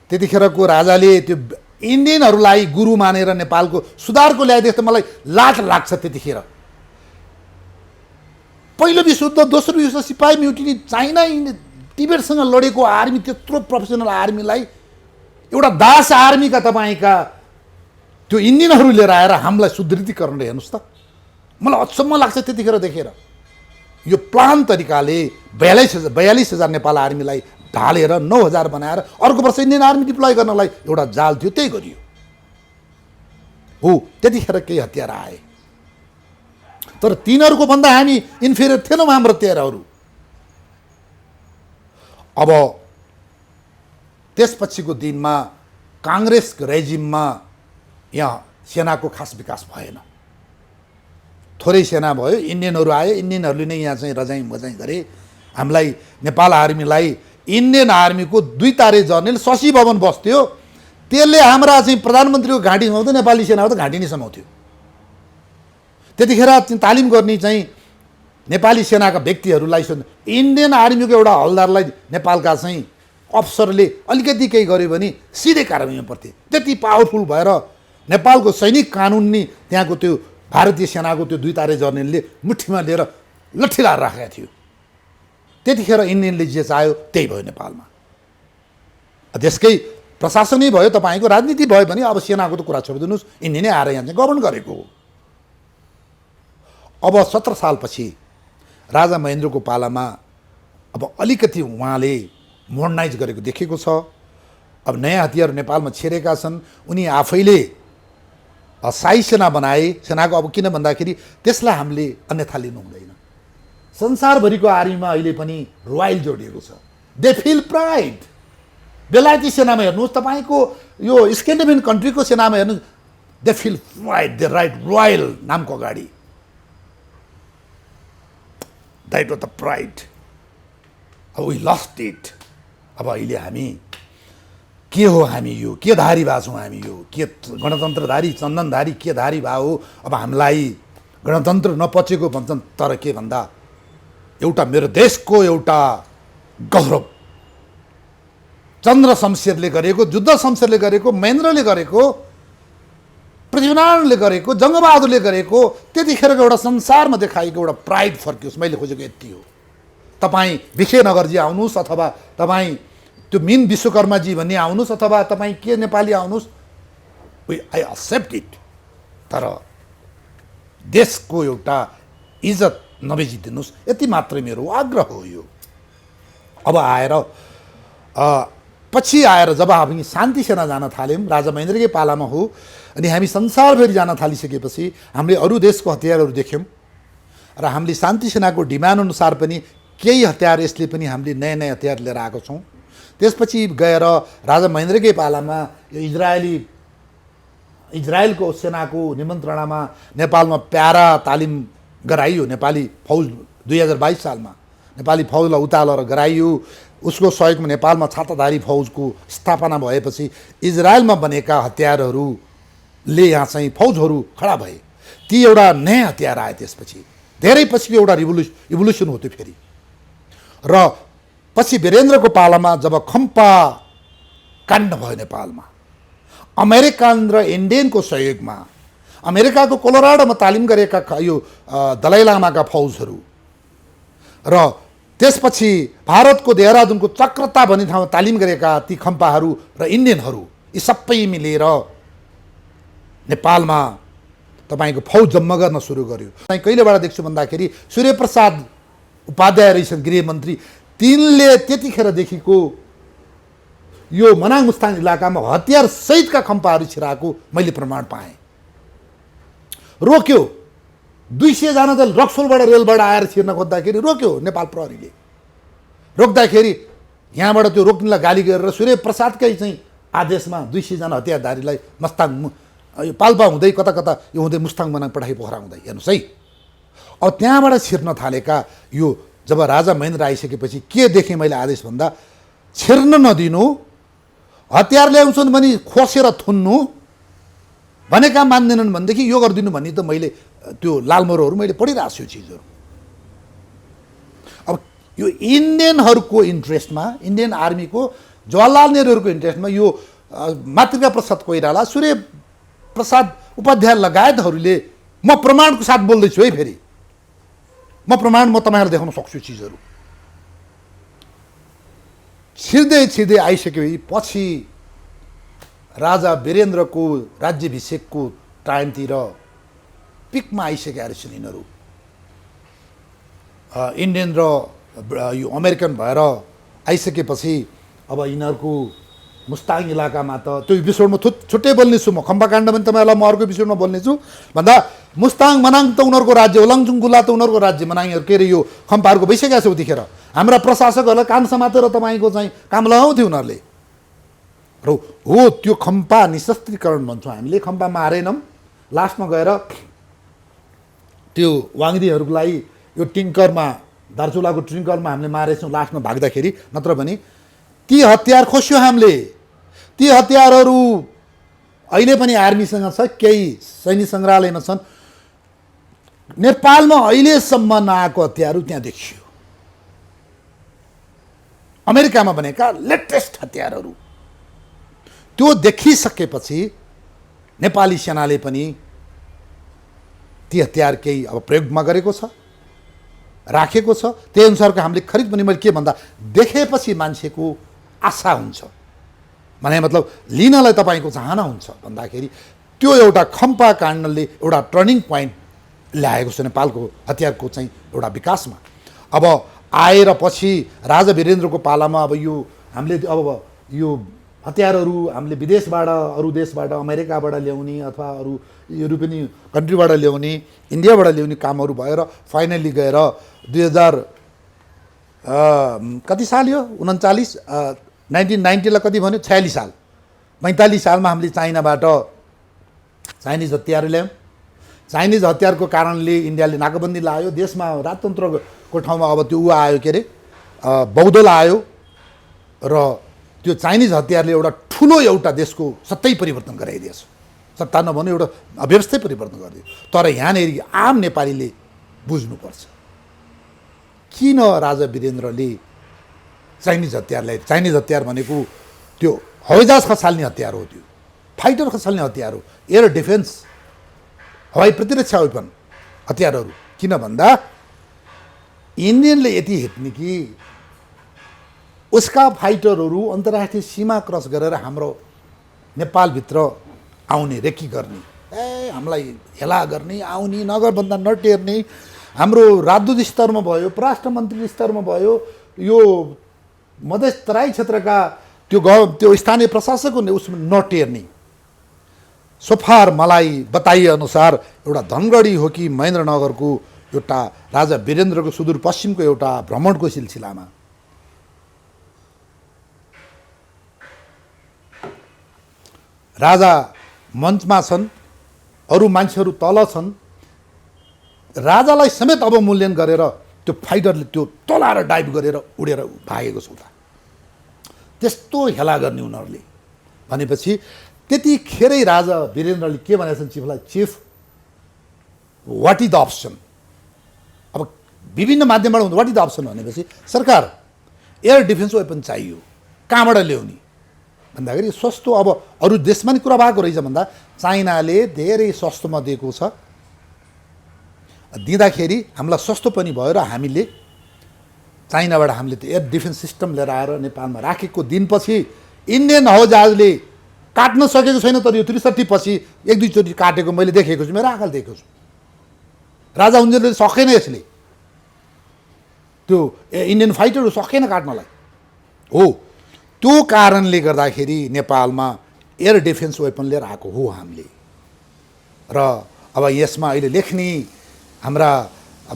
त्यतिखेरको राजाले त्यो इन्डियनहरूलाई गुरु मानेर नेपालको सुधारको ल्याइदिएको त मलाई लाज लाग्छ। त्यतिखेर पहिलो विश्वयुद्ध, दोस्रो विश्व, सिपाही म्युटिनी, चाइना तिब्बतसँग लडेको आर्मी, त्यत्रो प्रोफेसनल आर्मीलाई एउटा दास आर्मीका तपाईँका त्यो इन्डियनहरू लिएर आएर हामीलाई सुदृढीकरण हेर्नुहोस् त। मलाई अचम्म लाग्छ त्यतिखेर देखेर, यो प्लान तरिकाले 42,000 नेपाल आर्मीलाई ढालेर 9,000 बनाएर अर्को वर्ष इन्डियन आर्मी डिप्लोय गर्नलाई एउटा जाल थियो, त्यही गरियो हो। त्यतिखेर केही हतियार आए, तर तिनीहरूको भन्दा हामी इन्फेरियर थिएनौँ हाम्रो हतियारहरू। अब त्यसपछिको दिनमा काङ्ग्रेसको रेजिममा यहाँ सेनाको खास विकास भएन, थोरै सेना भयो, इन्डियनहरू आए, इन्डियनहरूले नै यहाँ चाहिँ रजाइँ बजाइँ गरे हामीलाई। नेपाल आर्मीलाई इन्डियन आर्मीको 2 तारे जर्नल शशि भवन बस्थ्यो, त्यसले हाम्रा चाहिँ प्रधानमन्त्रीको घाँटी समाउँथ्यो, नेपाली सेनाको त घाँटी नै समाउँथ्यो। त्यतिखेर तालिम गर्ने चाहिँ नेपाली सेनाका व्यक्तिहरूलाई, इन्डियन आर्मीको एउटा हलदारलाई नेपालका चाहिँ अफसरले अलिकति केही गर्यो भने सिधै कारबाहीमा पर्थे। त्यति पावरफुल भएर नेपालको सैनिक कानुन नि त्यहाँको त्यो भारतीय सेनाको त्यो 2 तारे जर्नलले मुठीमा लिएर लट्ठी लाएर राखेको थियो। त्यतिखेर इन्डियनले जे चाह्यो त्यही भयो नेपालमा। त्यसकै प्रशासनै भयो, तपाईँको राजनीति भयो भने अब सेनाको त कुरा छोडिदिनुहोस्, इन्डियनै आएर यहाँ चाहिँ गभर्न गरेको हो। अब 17 सालपछि राजा महेन्द्रको पालामा अब अलिकति उहाँले मोडर्नाइज गरेको देखेको छ। अब नयाँ हतियार नेपालमा छिरेका छन्, उनी आफैले साई सेना बनाए। सेनाको अब किन भन्दाखेरि त्यसलाई हामीले अन्यथा लिनु हुँदैन। संसारभरिको आर्मीमा अहिले पनि रोयल जोडिएको छ, दे फिल प्राइड। बेलायती सेनामा हेर्नुहोस्, तपाईँको यो स्क्यान्डिनेभियन कन्ट्रीको सेनामा हेर्नुहोस्, they feel pride, they write royal नामको अगाडि, द्याट वाज द प्राइड। अब वी लस्ट इट। अब अहिले हामी के हो, हामी यो के धारी भए छौँ, हामी यो के गणतन्त्रधारी चन्दनधारी के धारी भए हो। अब हामीलाई गणतन्त्र नपचेको भन्छन्, तर के भन्दा एउटा मेरो देशको एउटा गौरव, चन्द्र शमशेरले गरेको, युद्ध शमशेरले गरेको, महेन्द्रले गरेको, पृथ्वीनारायणले गरेको, जङ्गबहादुरले गरेको, त्यतिखेरको एउटा संसारमा देखाएको एउटा प्राइड फर्कियोस्। मैले खोजेको यति हो। तपाईँ विखेनगरजी आउनुहोस्, अथवा तपाईँ त्यो मिन विश्वकर्माजी भन्ने आउनुहोस्, अथवा तपाईँ के नेपाली आउनुहोस्, आई एक्सेप्ट इट, तर देशको एउटा इज्जत नबेचिदिनुहोस्, यति मात्रै मेरो आग्रह हो यो। अब आएर पछि आएर जब हामी शान्ति सेना जान थाल्यौँ, राजा महेन्द्रकै पालामा हो, अनि हामी संसारभरि जान थालिसकेपछि हामीले अरू देशको हतियारहरू देख्यौँ र हामीले शान्ति सेनाको डिमान्ड अनुसार पनि केही हतियार यसले पनि हामीले नयाँ नयाँ हतियार लिएर आएको छौँ। त्यसपछि गएर राजा महेन्द्रकै पालामा यो इजरायलको सेनाको निमन्त्रणामा नेपालमा प्यारा तालिम गराइयो। नेपाली फौज 2022 सालमा नेपाली फौजलाई उतालेर गराइयो। उसको सहयोगमा नेपालमा छाताधारी फौजको स्थापना भएपछि इजरायलमा बनेका हतियारहरूले यहाँ चाहिँ फौजहरू खडा भए। ती एउटा नयाँ हतियार आए। त्यसपछि धेरै पछिको एउटा इभोल्युसन हो त्यो फेरि। र पछि वीरेन्द्रको पालामा जब खम्पा काण्ड भयो नेपालमा, अमेरिकन र इन्डियनको सहयोगमा, अमेरिकाको कोलोराडोमा तालिम गरेका यो दलाई लामाका फौजहरू र त्यसपछि भारतको देहरादुनको चक्रता भन्ने ठाउँमा तालिम गरेका ती खम्पाहरू र इन्डियनहरू, यी सबै मिलेर नेपालमा तपाईँको फौज जम्मा गर्न सुरु गर्यो। तपाईँ कहिलेबाट देख्छु भन्दाखेरि सूर्यप्रसाद उपाध्याय रहेछन् गृहमन्त्री, तिनले त्यतिखेरदेखिको यो मनाङ मुस्ताङ इलाकामा हतियार सहितका खम्पाहरू छिराएको मैले प्रमाण पाएँ। रोक्यो, 200 जना त रक्सोलबाट रेलबाट आएर छिर्न खोज्दाखेरि रोक्यो नेपाल प्रहरीले। रोक्दाखेरि यहाँबाट त्यो रोक्नेलाई गाली गरेर सूर्यप्रसादकै चाहिँ आदेशमा 200 जना हतियारधारीलाई मुस्ताङ यो पाल्पा हुँदै कता कता यो हुँदै मुस्ताङ मनाङ पठाई पोखरा हुँदै हेर्नुहोस् है। अब त्यहाँबाट छिर्न थालेका यो जब राजा महेन्द्र आइसकेपछि के देखेँ मैले आदेश भन्दा, छिर्न नदिनु, हतियार ल्याउँछन् भने खोसेर थुन्नु, भनेका मान्दैनन् भनेदेखि यो गरिदिनु भन्ने त मैले त्यो लालमोहरहरू मैले पढिरहेको छु चिजहरू। अब यो इन्डियनहरूको इन्ट्रेस्टमा, इन्डियन आर्मीको जवाहरलाल नेहरूको इन्ट्रेस्टमा यो मातृका प्रसाद कोइराला, सूर्य प्रसाद उपाध्याय लगायतहरूले, म प्रमाणको साथ बोल्दैछु है, फेरि म तपाईँहरूलाई देखाउन सक्छु चिजहरू। छिर्दै आइसकेपछि पछि राजा वीरेन्द्रको राज्याभिषेकको टाइमतिर पिकमा आइसकेका रहेछन् यिनीहरू। इन्डियन र यो अमेरिकन भएर आइसकेपछि अब यिनीहरूको मुस्ताङ इलाकामा त त्यो एपिसोडमा छुट्टै बोल्नेछु म, खम्बाकाण्ड पनि तपाईँहरूलाई म अर्को एपिसोडमा बोल्नेछु भन्दा मुस्ताङ मनाङ त उनीहरूको राज्य हो, लङचुङ गुला त उनीहरूको राज्य, मनाङहरू के अरे यो खम्पाहरूको भइसकेको छ उतिखेर। हाम्रा प्रशासकहरूलाई कान समातेर तपाईँको चाहिँ काम लगाउँथ्यो उनीहरूले। र हो त्यो खम्पा निशस्त्रीकरण भन्छौँ हामीले, खम्पा मारेनौँ, लास्टमा गएर त्यो वाङ्दीहरूलाई यो टिङ्करमा, दार्चुलाको टिङ्करमा हामीले मारेछौँ लास्टमा भाग्दाखेरि। नत्र भने ती हतियार खोस्यो हामीले। ती हतियारहरू अहिले पनि आर्मीसँग छ, केही सैनिक सङ्ग्रहालयमा छन्। नेपालमा अहिलेसम्म नआएको हतियारहरू त्यहाँ देखियो। अमेरिकामा बनेका लेटेस्ट हतियारहरू त्यो देखिसकेपछि नेपाली सेनाले पनि ती हतियार केही अब प्रयोगमा गरेको छ, राखेको छ। त्यही अनुसारको हामीले खरिद पनि, मैले के भन्दा देखेपछि मान्छेको आशा हुन्छ, भने मतलब लिनलाई तपाईँको चाहना हुन्छ भन्दाखेरि त्यो एउटा खम्पा काण्डले एउटा टर्निङ पोइन्ट ल्याएको छ नेपालको हतियारको चाहिँ एउटा विकासमा। अब आएर पछि राजा वीरेन्द्रको पालामा अब यो हामीले अब यो हतियारहरू हामीले विदेशबाट, अरू देशबाट, अमेरिकाबाट ल्याउने अथवा अरू युरोपियन कन्ट्रीबाट ल्याउने, इन्डियाबाट ल्याउने कामहरू भएर फाइनली गएर 2000 कति साल यो 1990लाई कति भन्यो, 46 साल, 45 सालमा हामीले चाइनाबाट चाइनिज हतियार ल्यायौँ। चाइनिज हतियारको कारणले इन्डियाले नाकाबन्दी लायो, देशमा राजतन्त्रको ठाउँमा अब त्यो आयो, के अरे बौद्धल आयो, र त्यो चाइनिज हतियारले एउटा ठुलो एउटा देशको सत्तै परिवर्तन गराइदिएछ। सत्ता नभन्नु एउटा अव्यवस्थै परिवर्तन गरिदियो। तर यहाँनिर आम नेपालीले बुझ्नुपर्छ किन राजा वीरेन्द्रले चाइनिज हतियारलाई, चाइनिज हतियार भनेको त्यो हवाईजहाज खसाल्ने हतियार हो, त्यो फाइटर खसाल्ने हतियार हो, एयर डिफेन्स, हवाई प्रतिरक्षा वेपन हतियारहरू। किन भन्दा इन्डियनले यति हेप्ने कि उसका फाइटरहरू अन्तर्राष्ट्रिय सीमा क्रस गरेर हाम्रो नेपालभित्र आउने, रेकी गर्ने, हामीलाई हेला गर्ने, आउने, नगरभन्दा नटेर्ने, हाम्रो राजदूत स्तरमा भयो, परराष्ट्र मन्त्री स्तरमा भयो, यो मधेस तराई क्षेत्रका त्यो स्थानीय प्रशासकहरूले उसमा नटेर्ने। सोफार मलाई बताइए अनुसार एउटा धनगढी हो कि महेन्द्रनगरको एउटा राजा वीरेन्द्रको सुदूरपश्चिमको एउटा भ्रमणको सिलसिलामा राजा मञ्चमा छन्, अरू मान्छेहरू तल छन्, राजालाई समेत अवमूल्यन गरेर त्यो फाइटरले त्यो तलाएर डाइभ गरेर उडेर भागेको छ उता। त्यस्तो हेला गर्ने उनीहरूले भनेपछि त्यतिखेरै राजा वीरेन्द्रले के भनेका छन् चिफलाई, chief what is the option. अब विभिन्न माध्यमबाट हुन्छ, वाट इज द अप्सन भनेपछि सरकार एयर डिफेन्स वेपन चाहियो, कहाँबाट ल्याउने भन्दाखेरि सस्तो। अब अरू देशमा नि कुरा भएको रहेछ भन्दा चाइनाले धेरै सस्तोमा दिएको छ, दिँदाखेरि हामीलाई सस्तो पनि भयो र हामीले चाइनाबाट हामीले त्यो एयर डिफेन्स सिस्टम लिएर आएर नेपालमा राखेको दिनपछि इन्डियन हवाईजहाजले काट्न सकेको छैन, तर यो ६३ पछि एक दुईचोटि काटेको मैले देखेको छु, मेरो आँखाले देखेको छु। राजा हुन्जेलले सकेन, यसले त्यो इन्डियन फाइटरहरू सकेन काट्नलाई। हो, त्यो कारणले गर्दाखेरि नेपालमा एयर डिफेन्स वेपन लिएर आएको हो हामीले। र अब यसमा अहिले लेख्ने हाम्रा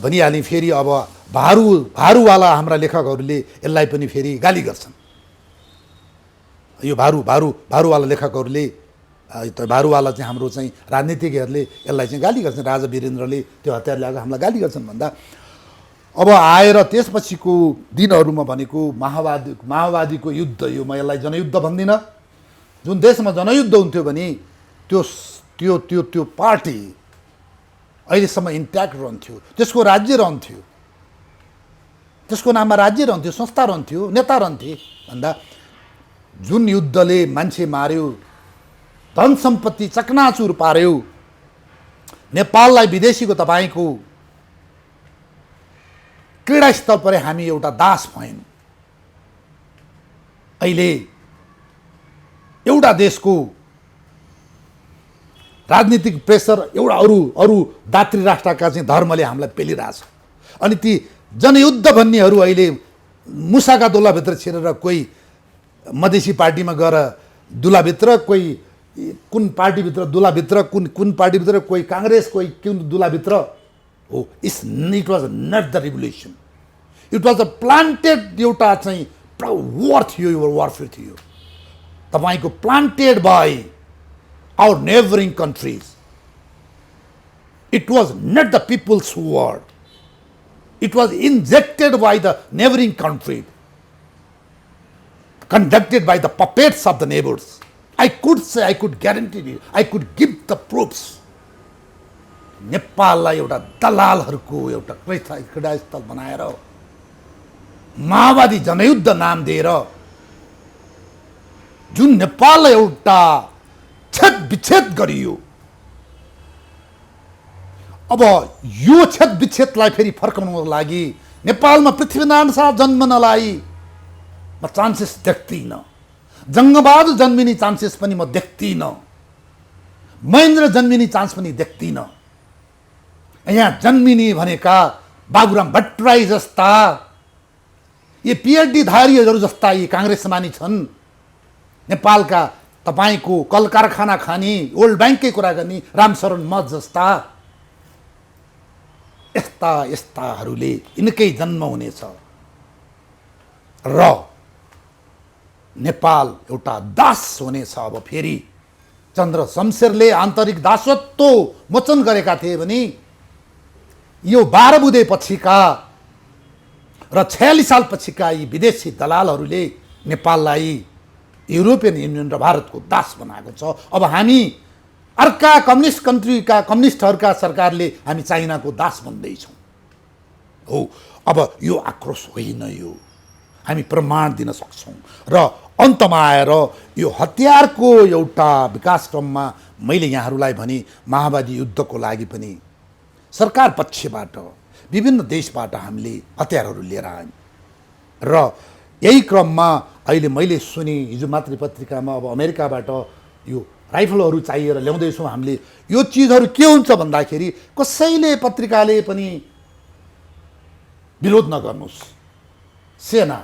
भनिहालेँ, फेरि अब भारूवाला हाम्रा लेखकहरूले यसलाई पनि फेरि गाली गर्छन्। यो भारूवाला लेखकहरूले, भारूवाला चाहिँ हाम्रो चाहिँ राजनीतिज्ञहरूले यसलाई चाहिँ गाली गर्छन्। राजा वीरेन्द्रले त्यो हतियार ल्याएको हामीलाई गाली गर्छन् भन्दा अब आएर त्यसपछिको दिनहरूमा भनेको माओवादीको युद्ध, यो म यसलाई जनयुद्ध भन्दिनँ। जुन देशमा जनयुद्ध हुन्थ्यो भने त्यो त्यो त्यो त्यो पार्टी अहिलेसम्म इन्ट्याक्ट रहन्थ्यो, त्यसको राज्य रहन्थ्यो, त्यसको नाममा राज्य रहन्थ्यो, संस्था रहन्थ्यो, नेता रहन्थे। भन्दा जुन युद्धले मान्छे मार्यो, धन सम्पत्ति चकनाचुर पार्यो, नेपाललाई विदेशीको तपाईँको क्रीडास्थल परे हामी एउटा दास भयौँ। अहिले एउटा देशको राजनीतिक प्रेसर एउटा अरू दात्री राष्ट्रका चाहिँ धर्मले हामीलाई पेलिरहेछ। अनि ती जनयुद्ध भन्नेहरू अहिले मुसाका दुलाभित्र छिरेर कोही मधेसी पार्टीमा गएर दुलाभित्र, कोही कुन पार्टीभित्र दुलाभित्र, कुन पार्टीभित्र, कोही काङ्ग्रेस, कोही कुन दुलाभित्र हो। It was not the revolution, it was a planted एउटा चाहिँ वार थियो, यो वारफेयर थियो तपाईँको, planted by our neighbouring countries. It was not the people's war, it was injected by the neighbouring country, conducted by the puppets of the neighbors. I could say, I could guarantee you, I could give the proofs. नेपाललाई एउटा दलालहरूको एउटा क्रीडास्थल बनाएर माओवादी जनयुद्ध नाम दिएर जुन नेपाललाई एउटा छेद विच्छेद गरियो, अब यो छेद विच्छेदलाई फेरि फर्काउनको लागि नेपालमा पृथ्वीनारायण शाह जन्मनलाई म चान्सेस देख्दिनँ, जङ्गबहादुर जन्मिने चान्सेस पनि म देख्दिनँ, महेन्द्र जन्मिने चान्स पनि देख्दिनँ। यहाँ जन्मिने भनेका बाबुराम भट्टराई जस्ता, यी पिएचडी धारीहरू जस्ता यी काङ्ग्रेसमानी छन्। नेपालका तपाईँको कल कारखाना खाने, वर्ल्ड ब्याङ्ककै कुरा गर्ने रामशरण मत जस्ता यस्ताहरूले यिनकै जन्म हुनेछ र नेपाल एउटा दास हुनेछ। अब फेरि चन्द्र शमशेरले आन्तरिक दासत्व मोचन गरेका थिए भने यो 12 बुँदे पछिका र 46 साल पछिका यी विदेशी दलालहरूले नेपाललाई युरोपियन युनियन र भारतको दास बनाएको छ। अब हामी अर्का कम्युनिस्ट कन्ट्रीका कम्युनिस्टहरूका सरकारले हामी चाइनाको दास बन्दैछौँ। हो, अब यो आक्रोश होइन, यो हामी प्रमाण दिन सक्छौँ। र अन्तमा आएर यो हतियारको एउटा विकासक्रममा मैले यहाँहरूलाई भने माओवादी युद्धको लागि पनि सरकार पक्षबाट विभिन्न देशबाट हामीले हतियारहरू लिएर आयौँ र यही क्रममा अहिले मैले सुने हिजो मातृ पत्रिकामा अब अमेरिकाबाट यो राइफलहरू चाहिएर ल्याउँदैछौँ हामीले। यो चिजहरू के हुन्छ भन्दाखेरि कसैले पत्रिकाले पनि विरोध नगर्नुहोस्, सेना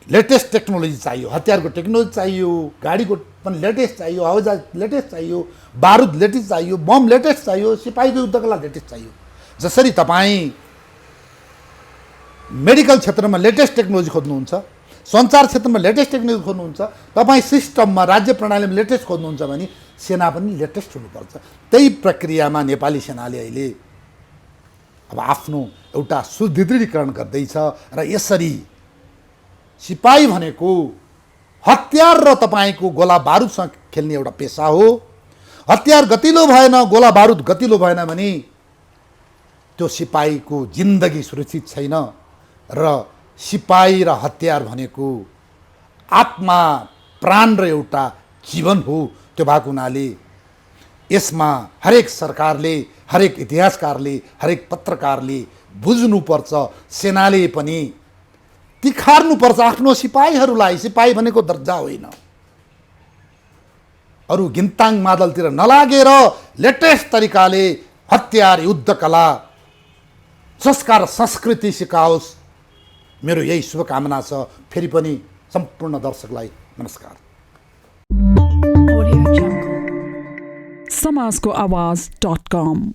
लेटेस्ट टेक्नोलोजी चाहियो, हतियारको टेक्नोलोजी चाहियो, गाडीको पनि लेटेस्ट चाहियो, हवाईजहाज लेटेस्ट चाहियो, बारुद लेटेस्ट चाहियो, बम लेटेस्ट चाहियो, सिपाहीको युद्धको लागि लेटेस्ट चाहियो। जसरी तपाईँ मेडिकल क्षेत्रमा लेटेस्ट टेक्नोलोजी खोज्नुहुन्छ, सञ्चार क्षेत्रमा लेटेस्ट टेक्नोलोजी खोज्नुहुन्छ, तपाईँ सिस्टममा राज्य प्रणालीमा लेटेस्ट खोज्नुहुन्छ भने सेना पनि लेटेस्ट हुनुपर्छ। त्यही प्रक्रियामा नेपाली सेनाले अहिले अब आफ्नो एउटा सुदृढीकरण गर्दैछ र यसरी सिपाही भनेको हतियार र तपाईँको गोला बारुदसँग खेल्ने एउटा पेसा हो। हतियार गतिलो भएन, गोला बारुद गतिलो भएन भने त्यो सिपाहीको जिन्दगी सुरक्षित छैन। र सिपाही र हतियार भनेको आत्मा, प्राण र एउटा जीवन हो। त्यो भएको हुनाले यसमा हरेक सरकारले, हरेक इतिहासकारले, हरेक पत्रकारले बुझ्नुपर्छ, सेनाले पनि तिखार्नुपर्छ आफ्नो सिपाहीहरूलाई। सिपाही भनेको दर्जा होइन, अरू गिन्ताङ मादलतिर नलागेर लेटेस्ट तरिकाले हतियार, युद्ध कला, संस्कार, संस्कृति सिकाओस्। मेरो यही शुभकामना छ। फेरि पनि सम्पूर्ण दर्शकलाई नमस्कार। समाजको आवाज.com